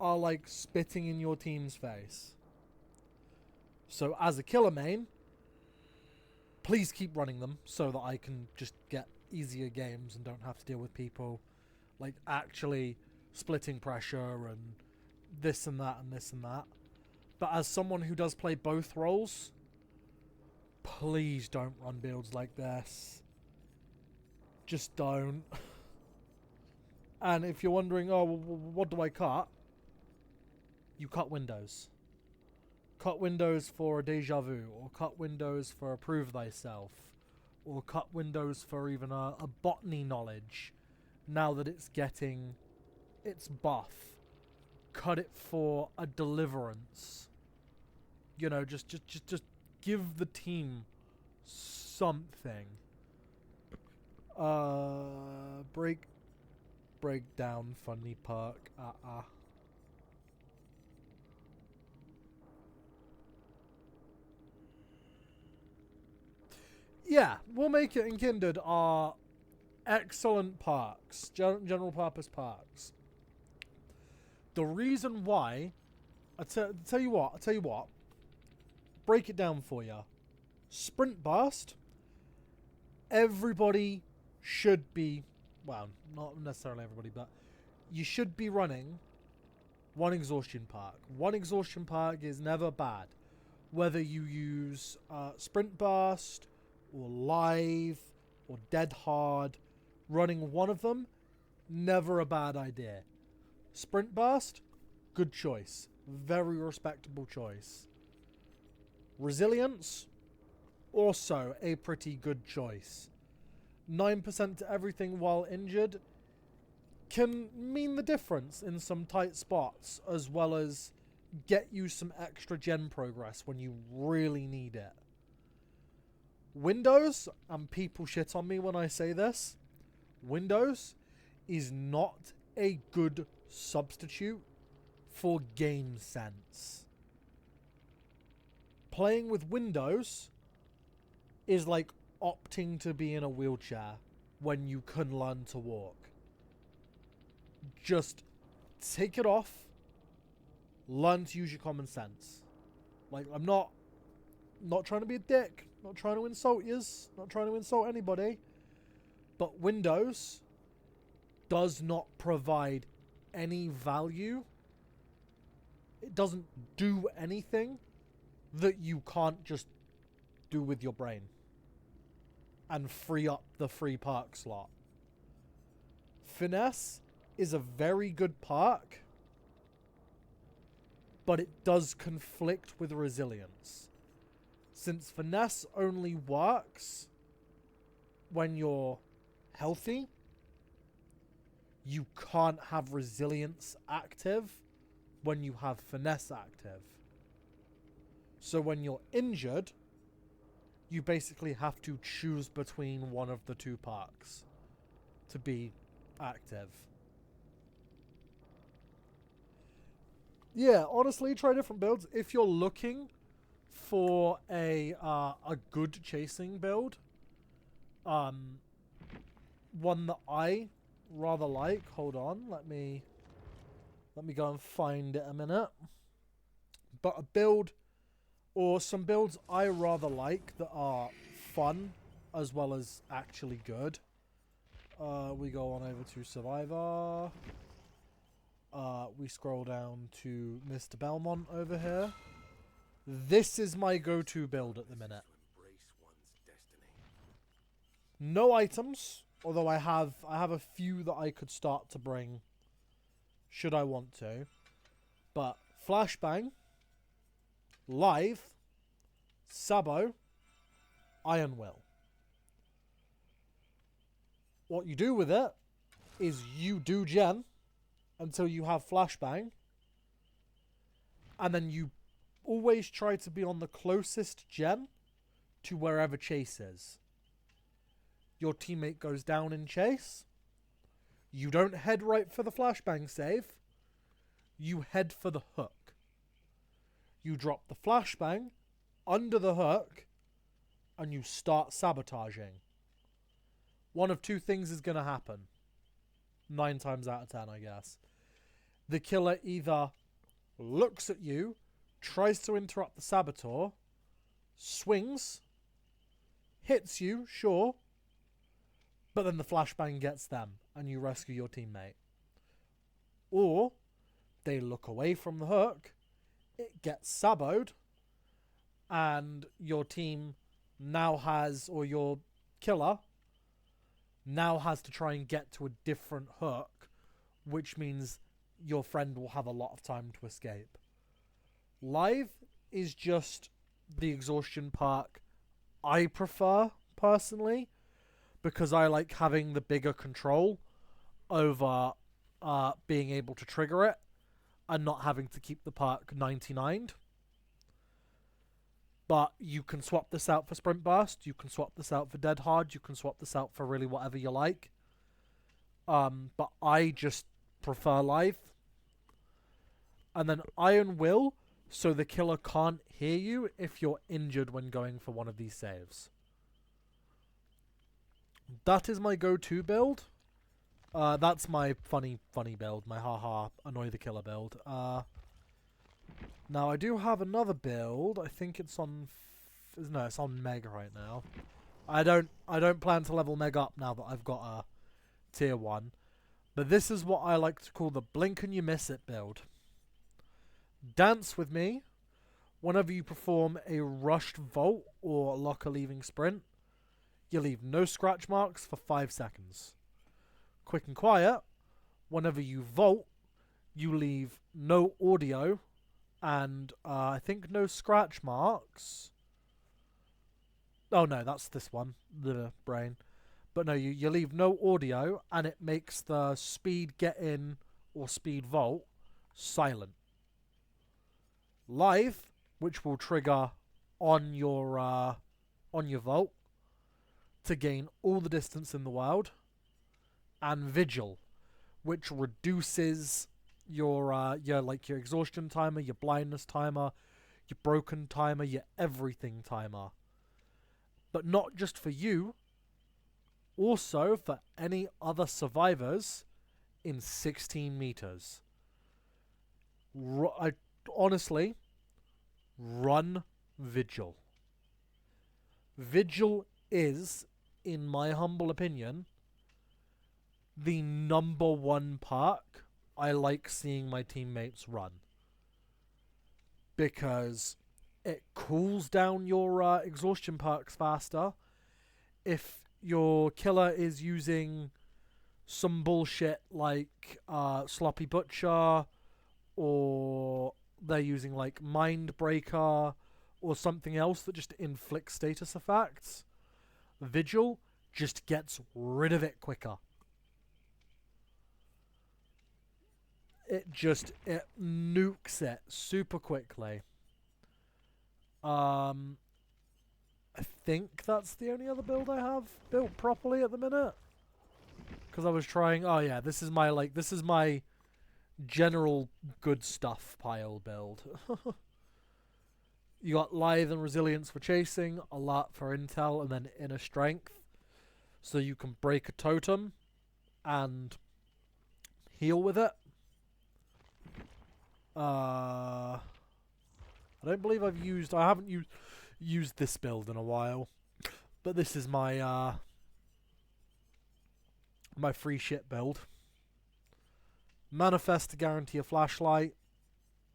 A: are like spitting in your team's face. So as a killer main, please keep running them so that I can just get easier games and don't have to deal with people like actually splitting pressure and this and that and this and that. But as someone who does play both roles, please don't run builds like this. Just don't. And if you're wondering, oh, what do I cut? You cut windows. Cut windows for a deja vu, or cut windows for a prove thyself, or cut windows for even a botany knowledge. Now that it's getting its buff, cut it for a deliverance. You know, just give the team something. Break down funny perk. Yeah, we'll make it in Kindred are excellent parks, general purpose parks. The reason why, I tell you what, break it down for you. Sprint Burst, everybody should be, well, not necessarily everybody, but you should be running one exhaustion park. One exhaustion park is never bad. Whether you use Sprint Burst, or Live, or Dead Hard, running one of them, never a bad idea. Sprint Burst, good choice. Very respectable choice. Resilience, also a pretty good choice. 9% to everything while injured can mean the difference in some tight spots, as well as get you some extra gen progress when you really need it. Windows, and people shit on me when I say this, Windows is not a good substitute for game sense. Playing with Windows is like opting to be in a wheelchair when you can learn to walk. Just take it off, learn to use your common sense. Like, I'm not trying to be a dick, not trying to insult yous, not trying to insult anybody, but Windows does not provide any value. It doesn't do anything that you can't just do with your brain and free up the free park slot. Finesse is a very good park, but it does conflict with resilience. Since Finesse only works when you're healthy, you can't have resilience active when you have Finesse active. So when you're injured, you basically have to choose between one of the two parks to be active. Yeah, honestly, try different builds. If you're looking for a good chasing build, one that I rather like. Hold on, let me go and find it a minute. But a build, or some builds I rather like that are fun as well as actually good. We go on over to Survivor. We scroll down to Mr. Belmont over here. This is my go-to build at the minute. No items, although I have a few that I could start to bring should I want to. But Flashbang, Live, Sabo, Iron Will. What you do with it is you do gen until you have Flashbang, and then you always try to be on the closest gen to wherever Chase is. Your teammate goes down in Chase. You don't head right for the Flashbang save. You head for the hook. You drop the Flashbang under the hook, and you start sabotaging. One of two things is going to happen. 9 times out of 10, I guess. The killer either looks at you, tries to interrupt the saboteur, swings, hits you, sure, but then the flashbang gets them and you rescue your teammate. Or they look away from the hook, it gets saboed, and your team now has, or your killer now has to try and get to a different hook, which means your friend will have a lot of time to escape. Live is just the exhaustion perk I prefer, personally, because I like having the bigger control over being able to trigger it and not having to keep the perk 99'd. But you can swap this out for Sprint Burst, you can swap this out for Dead Hard, you can swap this out for really whatever you like. But I just prefer Live. And then Iron Will, so the killer can't hear you if you're injured when going for one of these saves. That is my go-to build. That's my funny build, my haha annoy the killer build. Now I do have another build. I think it's on no, it's on Meg right now. I don't plan to level Meg up now that I've got a tier 1. But this is what I like to call the blink and you miss it build. Dance with me. Whenever you perform a rushed vault or locker leaving sprint, you leave no scratch marks for 5 seconds. Quick and quiet. Whenever you vault, you leave no audio and I think no scratch marks. Oh no, that's this one. The brain. But no, you leave no audio and it makes the speed get in or speed vault silent. Live, which will trigger on your vault to gain all the distance in the world, and Vigil, which reduces your exhaustion timer, your blindness timer, your broken timer, your everything timer. But not just for you, also for any other survivors in 16 meters. Honestly, run Vigil. Vigil is, in my humble opinion, the number 1 perk I like seeing my teammates run. Because it cools down your exhaustion perks faster. If your killer is using some bullshit like Sloppy Butcher, or they're using like Mind Breaker or something else that just inflicts status effects, Vigil just gets rid of it quicker. It nukes it super quickly. I think that's the only other build I have built properly at the minute. Because I was trying, oh yeah, this is my general good stuff pile build. You got Lithe and Resilience for chasing, Alert for intel, and then Inner Strength. So you can break a totem and heal with it. I don't believe I haven't used this build in a while. But this is my my free shit build. Manifest to guarantee a flashlight.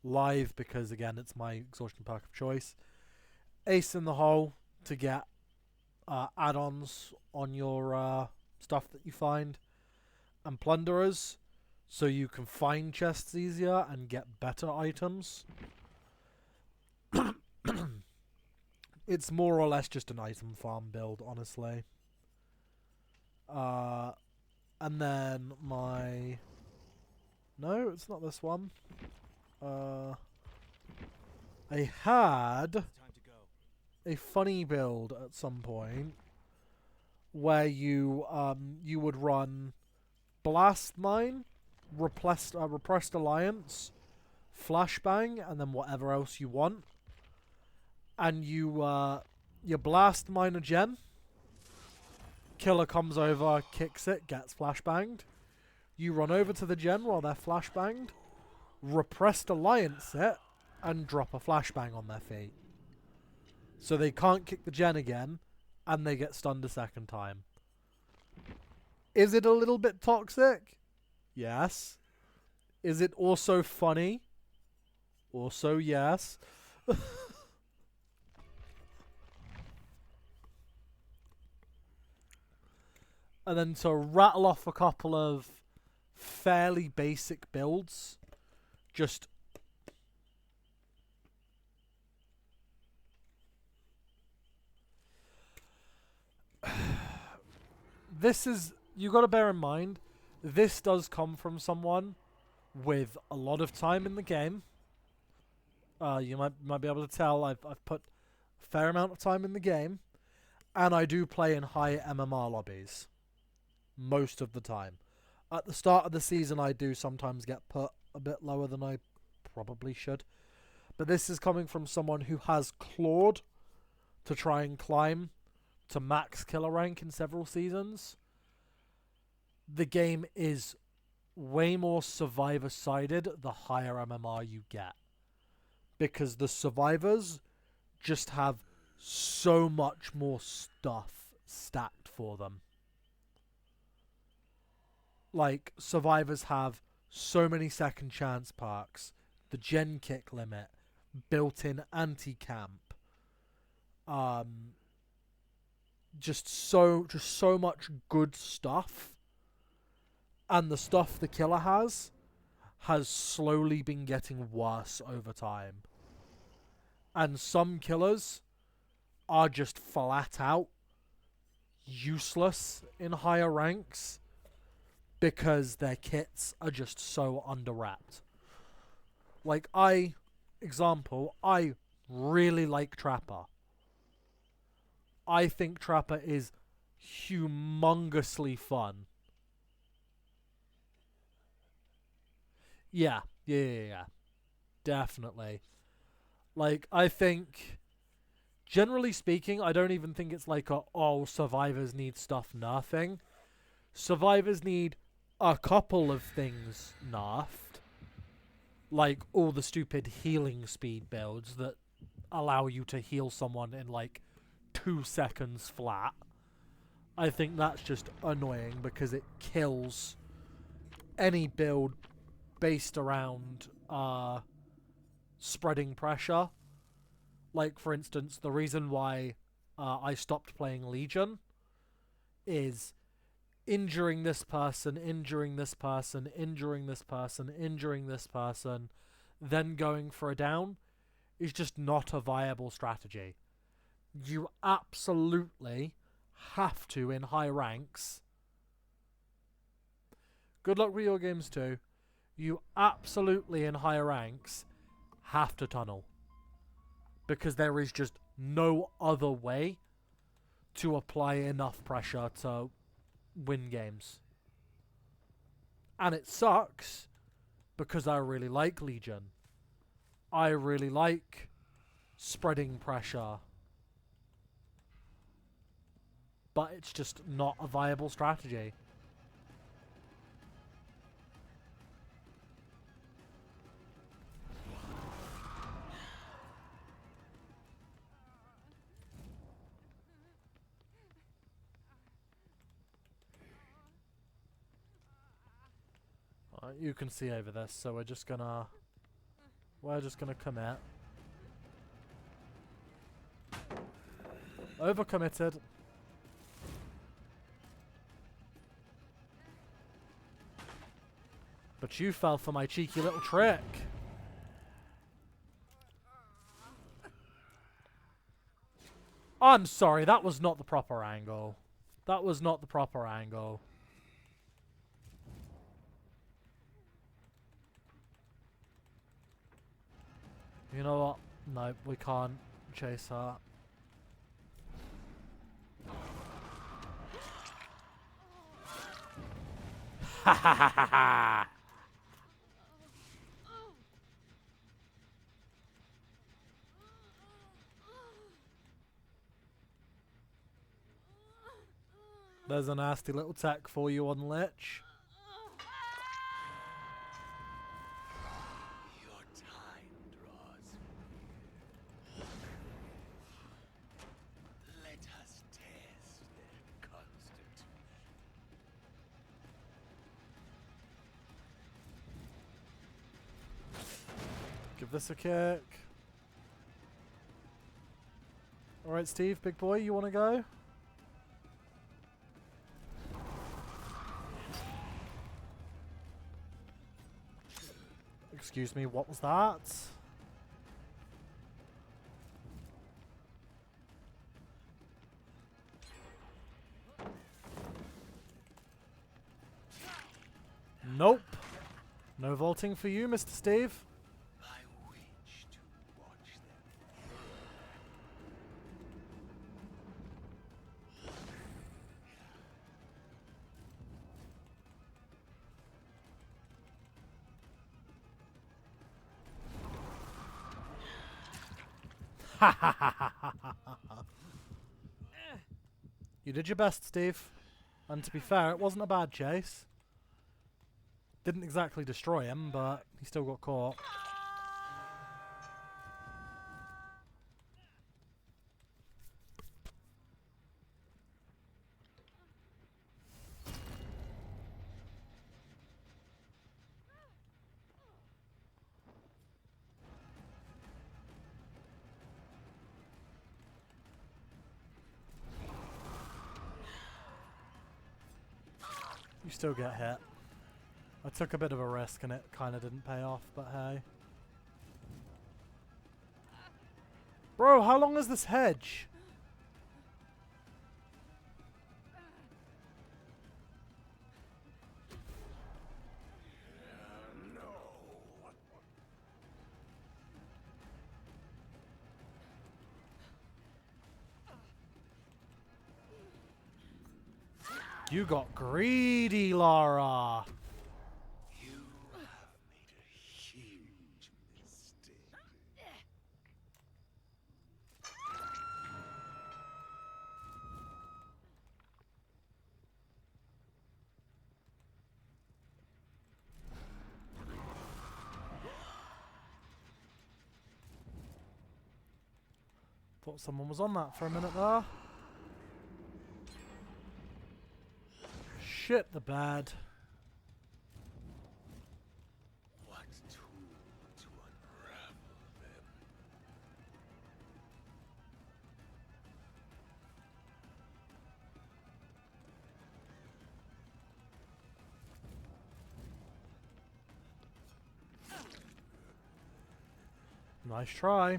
A: Live because again it's my exhaustion perk of choice. Ace in the hole to get add-ons on your stuff that you find. And plunderers so you can find chests easier and get better items. It's more or less just an item farm build, honestly. And then my... No, it's not this one. I had a funny build at some point where you would run Blast Mine, Repressed Alliance, Flashbang, and then whatever else you want. And you Blast Mine a gen. Killer comes over, kicks it, gets flashbanged. You run over to the gen while they're flashbanged, Repressed Alliance it, and drop a flashbang on their feet. So they can't kick the gen again, and they get stunned a second time. Is it a little bit toxic? Yes. Is it also funny? Also yes. And then to rattle off a couple of fairly basic builds, just... This is... You got to bear in mind, this does come from someone with a lot of time in the game. You might be able to tell I've put a fair amount of time in the game, and I do play in high MMR lobbies most of the time. At the start of the season, I do sometimes get put a bit lower than I probably should. But this is coming from someone who has clawed to try and climb to max killer rank in several seasons. The game is way more survivor-sided the higher MMR you get. Because the survivors just have so much more stuff stacked for them. Like, survivors have so many second chance perks, the gen kick limit, built-in anti-camp, just so much good stuff. And the stuff the killer has slowly been getting worse over time. And some killers are just flat out useless in higher ranks because their kits are just so underwrapped. Like, I really like Trapper. I think Trapper is humongously fun. Yeah. Definitely. Like, I think, generally speaking, I don't even think it's like survivors need stuff nerfing. Survivors need a couple of things nerfed. Like all the stupid healing speed builds that allow you to heal someone in like 2 seconds flat. I think that's just annoying because it kills any build based around spreading pressure. Like, for instance, the reason why I stopped playing Legion is injuring this person, injuring this person, injuring this person, injuring this person, then going for a down is just not a viable strategy. You absolutely have to, in high ranks, good luck with your games too, you absolutely, in higher ranks, have to tunnel. Because there is just no other way to apply enough pressure to win games. And it sucks because I really like Legion. I really like spreading pressure. But it's just not a viable strategy. You can see over this, so we're just gonna commit. Overcommitted. But you fell for my cheeky little trick. I'm sorry, that was not the proper angle. That was not the proper angle. You know what? No, we can't chase her. Ha ha ha ha ha! There's a nasty little tech for you on Lich.
B: Your time draws near. Let us test their constitution.
A: Give this a kick. Alright, Steve, big boy, you want to go? Excuse me, what was that? Nope. No vaulting for you, Mr. Steve.
B: I wish to watch them.
A: You did your best, Steve. And to be fair, it wasn't a bad chase. Didn't exactly destroy him, but he still got caught. You still get hit. I took a bit of a risk and it kind of didn't pay off, but hey. Bro, how long is this hedge? You got greedy, Lara.
B: You have made a huge mistake.
A: Thought someone was on that for a minute there. Shit the bed.
B: What tool to unravel them?
A: Nice try.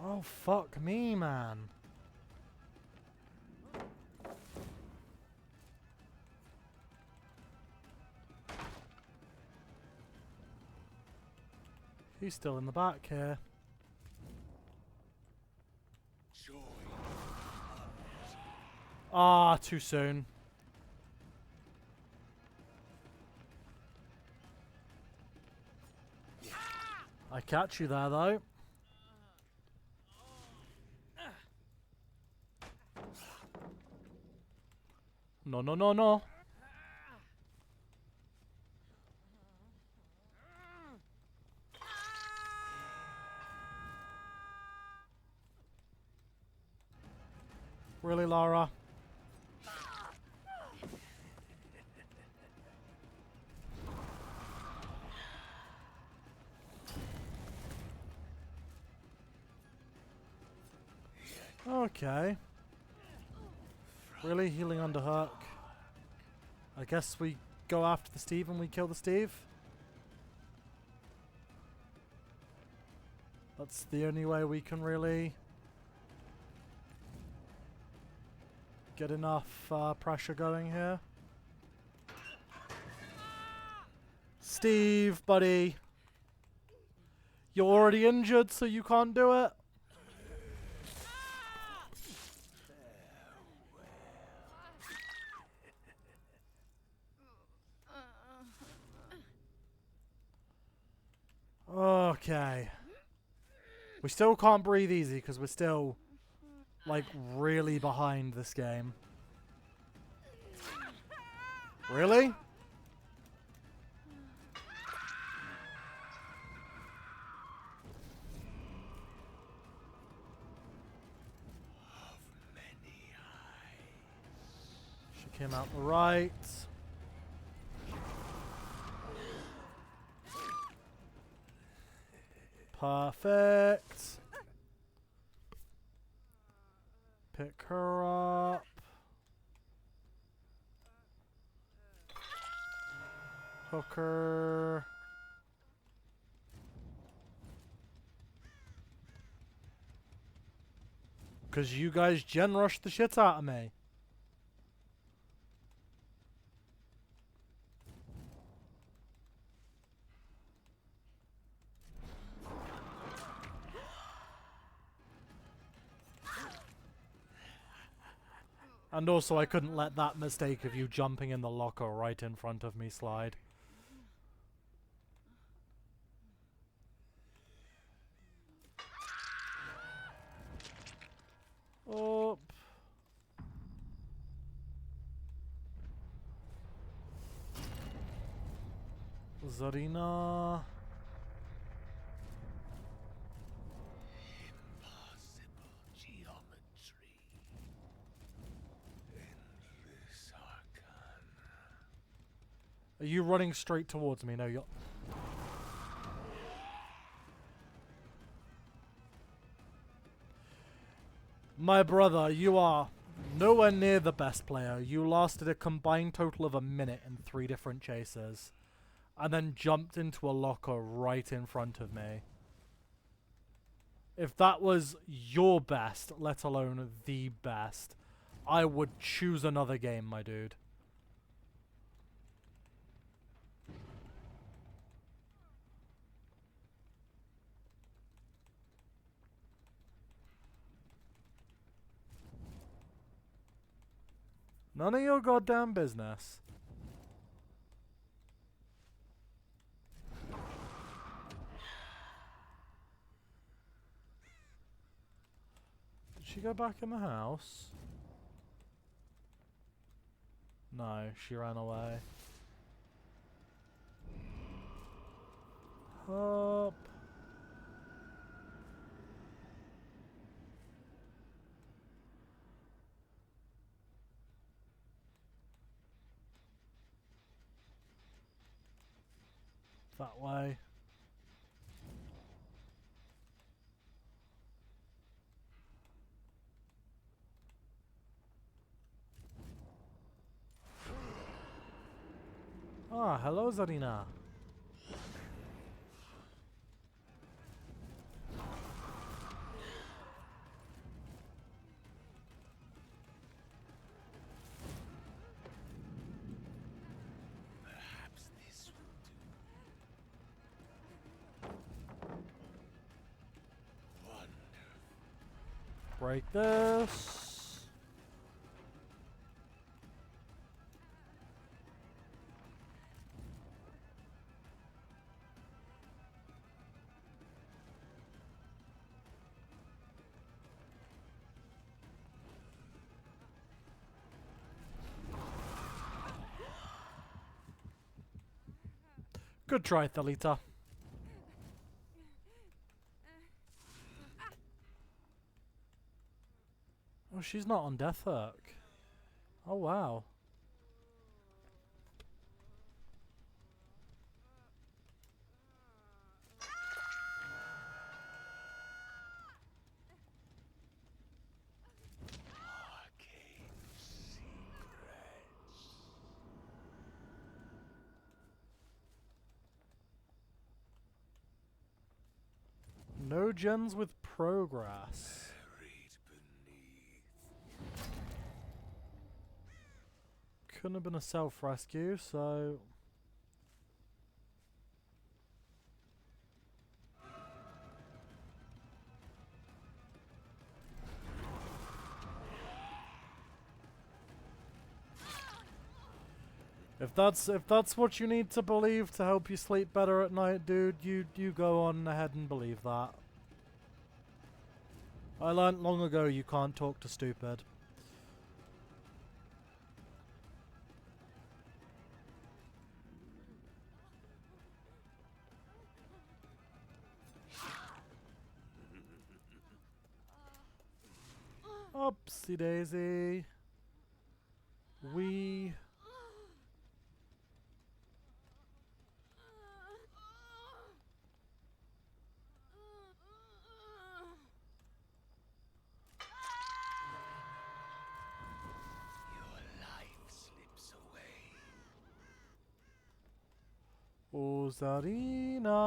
A: Oh, fuck me, man. He's still in the back here.
B: Joy.
A: Ah, too soon. I catch you there, though. No, no, no, no. Really, Lara? Okay. Really? Healing under Herc? I guess we go after the Steve and we kill the Steve. That's the only way we can really get enough pressure going here. Steve, buddy. You're already injured, so you can't do it. Okay. We still can't breathe easy because we're still, like, really behind this game. Really? She came out the right. Perfect. Pick her up. Hook her. Because you guys gen rushed the shit out of me. And also, I couldn't let that mistake of you jumping in the locker right in front of me slide. Up. Zarina.
B: Impossible geometry. Endless arcana.
A: Are you running straight towards me? No, you're... My brother, you are nowhere near the best player. You lasted a combined total of a minute in 3 different chases. And then jumped into a locker right in front of me. If that was your best, let alone the best, I would choose another game, my dude. None of your goddamn business. Did she go back in the house? No, she ran away. Up. That way. Ah, hello Zarina.
B: Perhaps this will do. Wonderful.
A: Break this. Good try, Thalita. Oh, she's not on death hook. Oh, wow.
B: Arcane secrets.
A: No gems with progress.
B: Buried beneath.
A: Couldn't have been a self-rescue, so... If that's what you need to believe to help you sleep better at night, dude, you go on ahead and believe that. I learnt long ago you can't talk to stupid. Oopsie daisy. We...
B: Your life slips away.
A: Ozarina.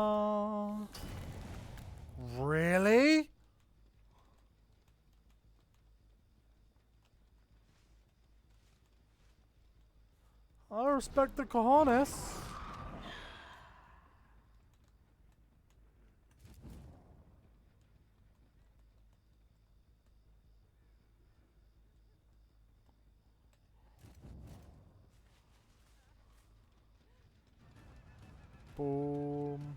A: Really? I respect the cojones. Boom.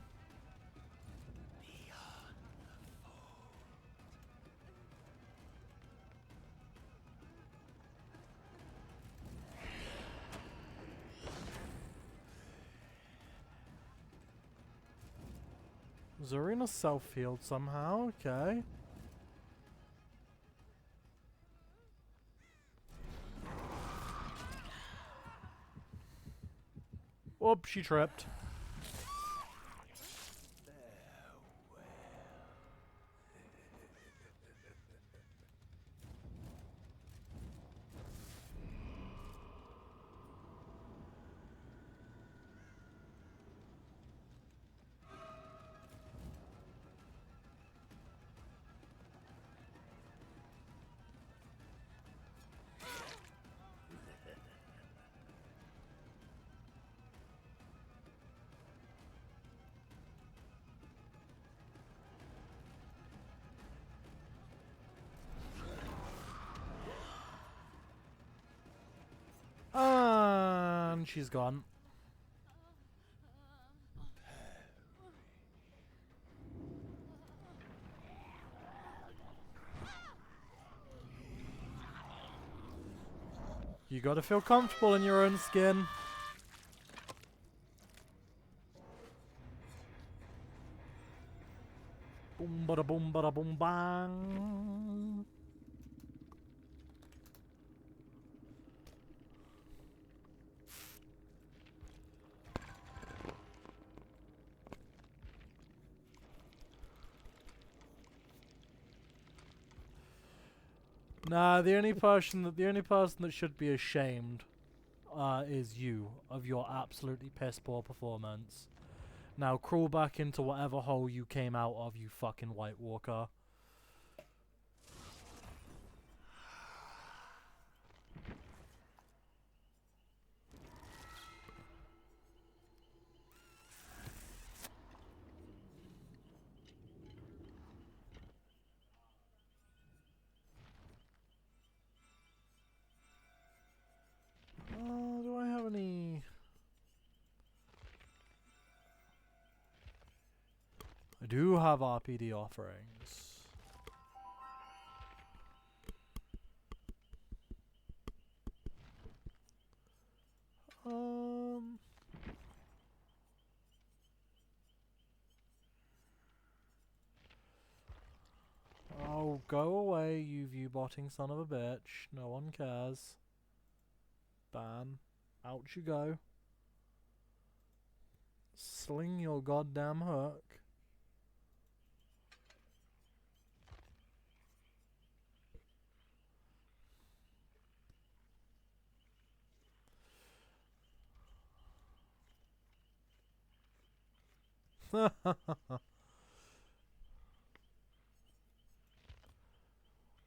A: Zarina self-healed somehow, okay. Whoop, she tripped. And she's gone. You gotta feel comfortable in your own skin. Boom bada boom bada boom bang. Nah, the only person that should be ashamed is you of your absolutely piss poor performance. Now crawl back into whatever hole you came out of, you fucking White Walker. Do I have any? I do have RPD offerings. Oh, go away, you view-botting son of a bitch. No one cares. Ban. Out you go. Sling your goddamn hook.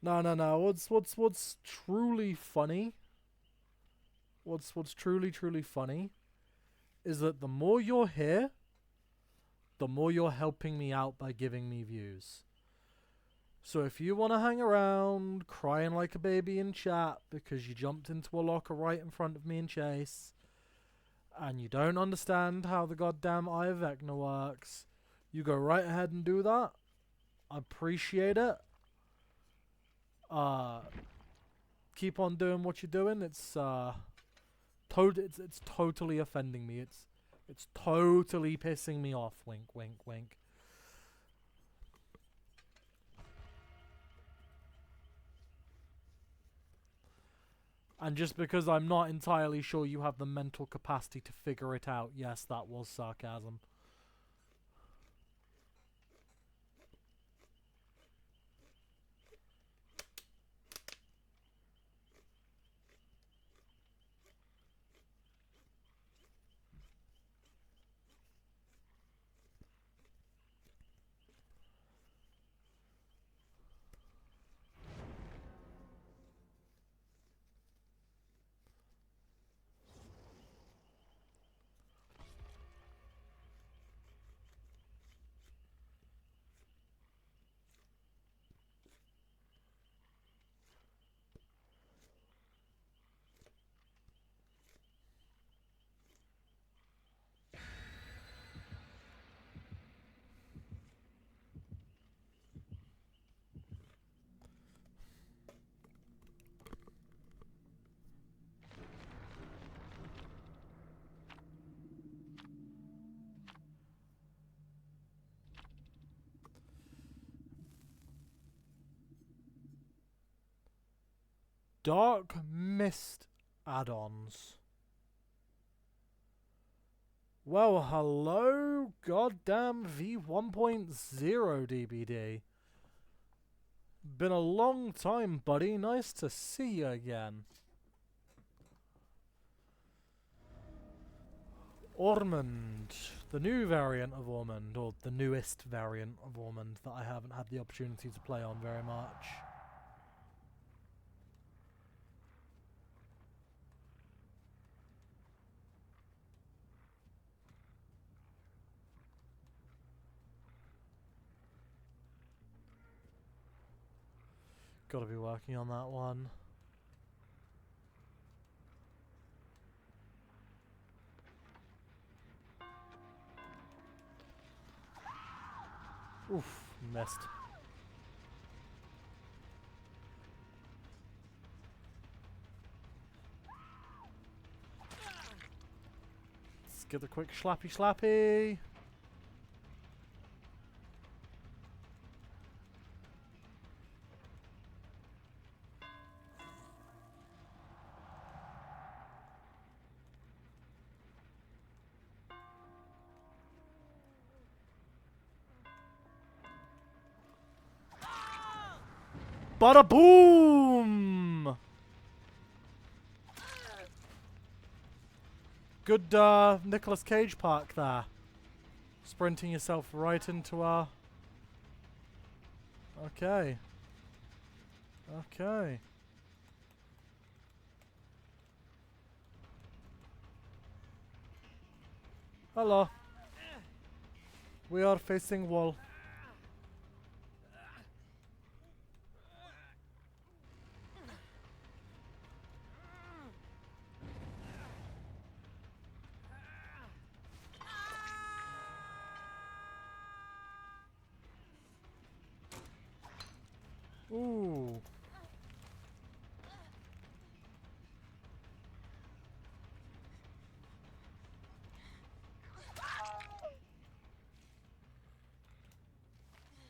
A: No, no, no. What's truly funny? What's truly funny is that the more you're here, the more you're helping me out by giving me views. So if you want to hang around crying like a baby in chat because you jumped into a locker right in front of me and Chase, and you don't understand how the goddamn Eye of Vecna works, you go right ahead and do that. I appreciate it. Keep on doing what you're doing. It's totally offending me. It's totally pissing me off. Wink, wink, wink. And just because I'm not entirely sure you have the mental capacity to figure it out, yes, that was sarcasm. Dark Mist add-ons. Well, hello, goddamn V1.0 DBD. Been a long time, buddy. Nice to see you again. Ormond. The new variant of Ormond, or the newest variant of Ormond that I haven't had the opportunity to play on very much. Gotta be working on that one. Oof, missed. Let's get the quick slappy slappy. Bada boom! Good Nicolas Cage park there. Sprinting yourself right into our... Okay. Okay. Hello. We are facing wall. Ooh.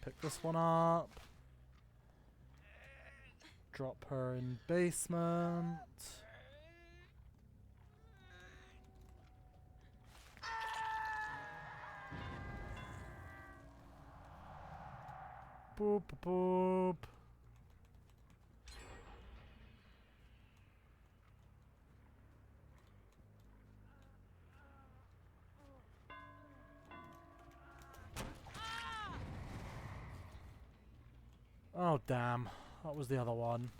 A: Pick this one up. Drop her in basement. Boop, boop, boop. Oh, damn. That was the other one.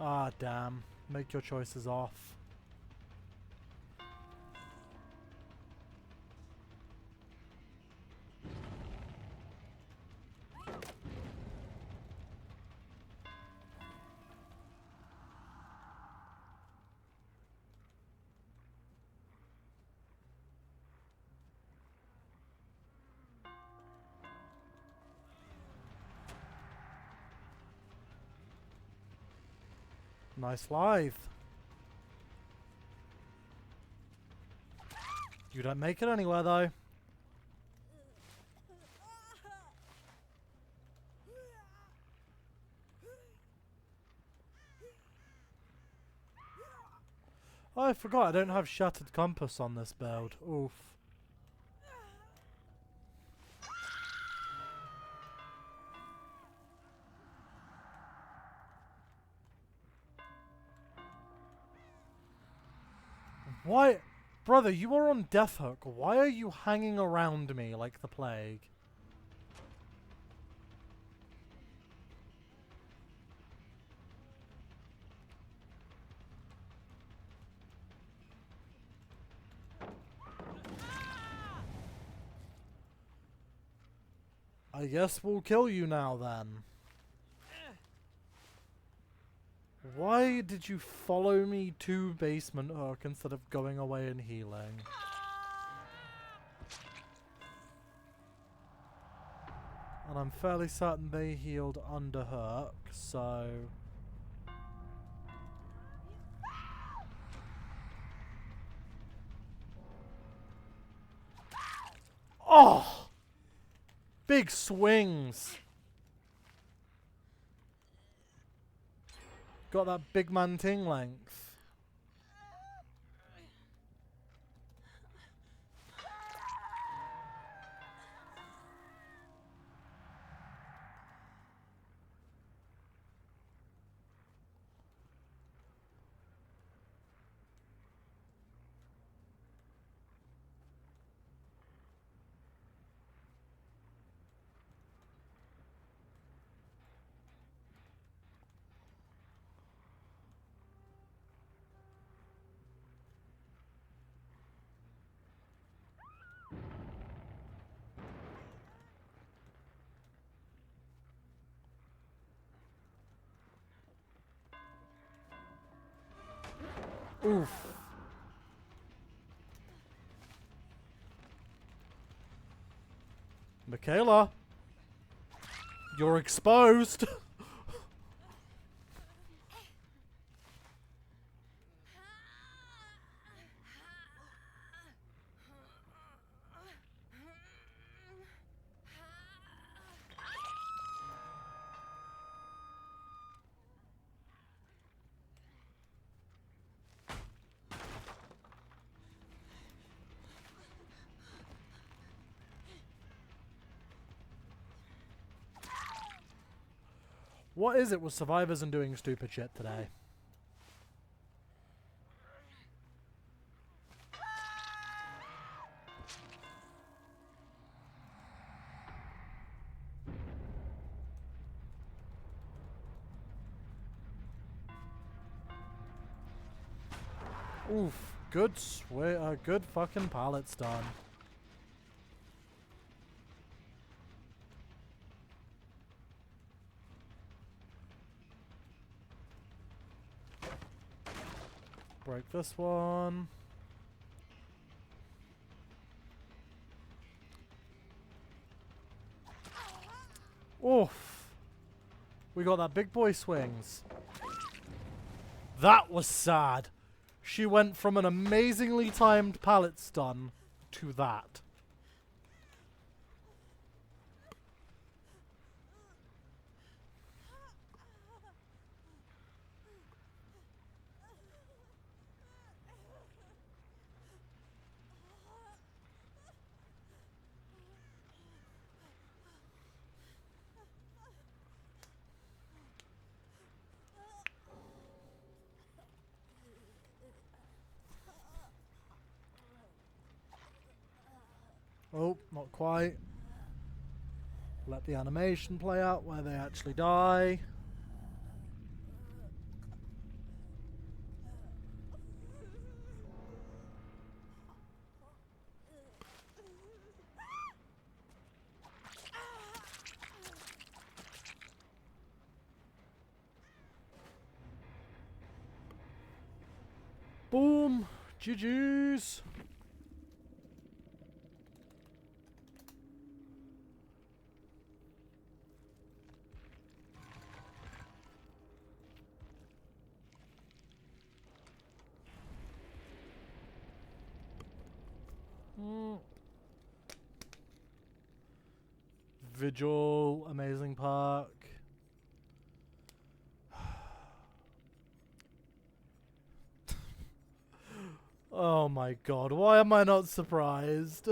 A: Ah, damn. Make your choices off. Nice live. You don't make it anywhere though. Oh, I forgot I don't have Shattered Compass on this build. Oof. Why? Brother, you are on Death Hook. Why are you hanging around me like the plague? I guess we'll kill you now then. Why did you follow me to Basement Hook instead of going away and healing? And I'm fairly certain they healed under Hook, so... Oh! Big swings! Got that big man ting length. Oof. Michaela, you're exposed. What is it with survivors and doing stupid shit today? Oof. Good fucking pallets done. Break this one. Oof. We got that big boy swings. That was sad. She went from an amazingly timed pallet stun to that. Oh, not quite. Let the animation play out where they actually die. Boom! GG's! Vigil, amazing park. Oh my god, why am I not surprised?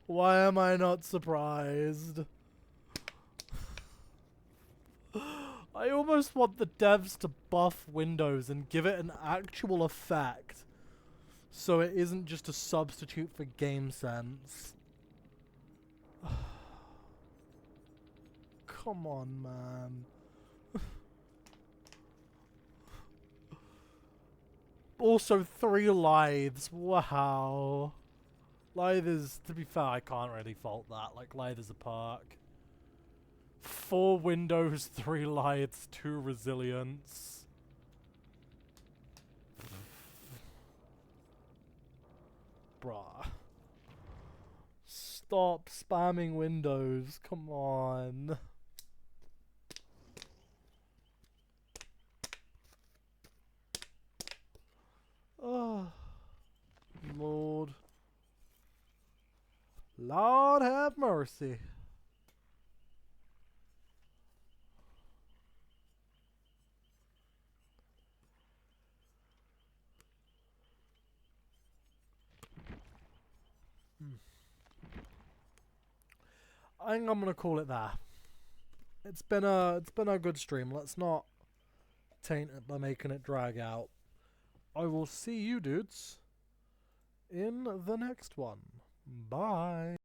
A: Why am I not surprised? I almost want the devs to buff Windows and give it an actual effect, so it isn't just a substitute for GameSense. Come on, man. Also, 3 Lithes. Wow. Lithe is, to be fair, I can't really fault that. Like, Lithe is a perk. 4 Windows, 3 Lithes, 2 Resilience. Bruh. Stop spamming Windows. Come on. Oh. Lord. Lord have mercy. I think I'm gonna call it there. It's been a good stream. Let's not taint it by making it drag out. I will see you dudes in the next one. Bye.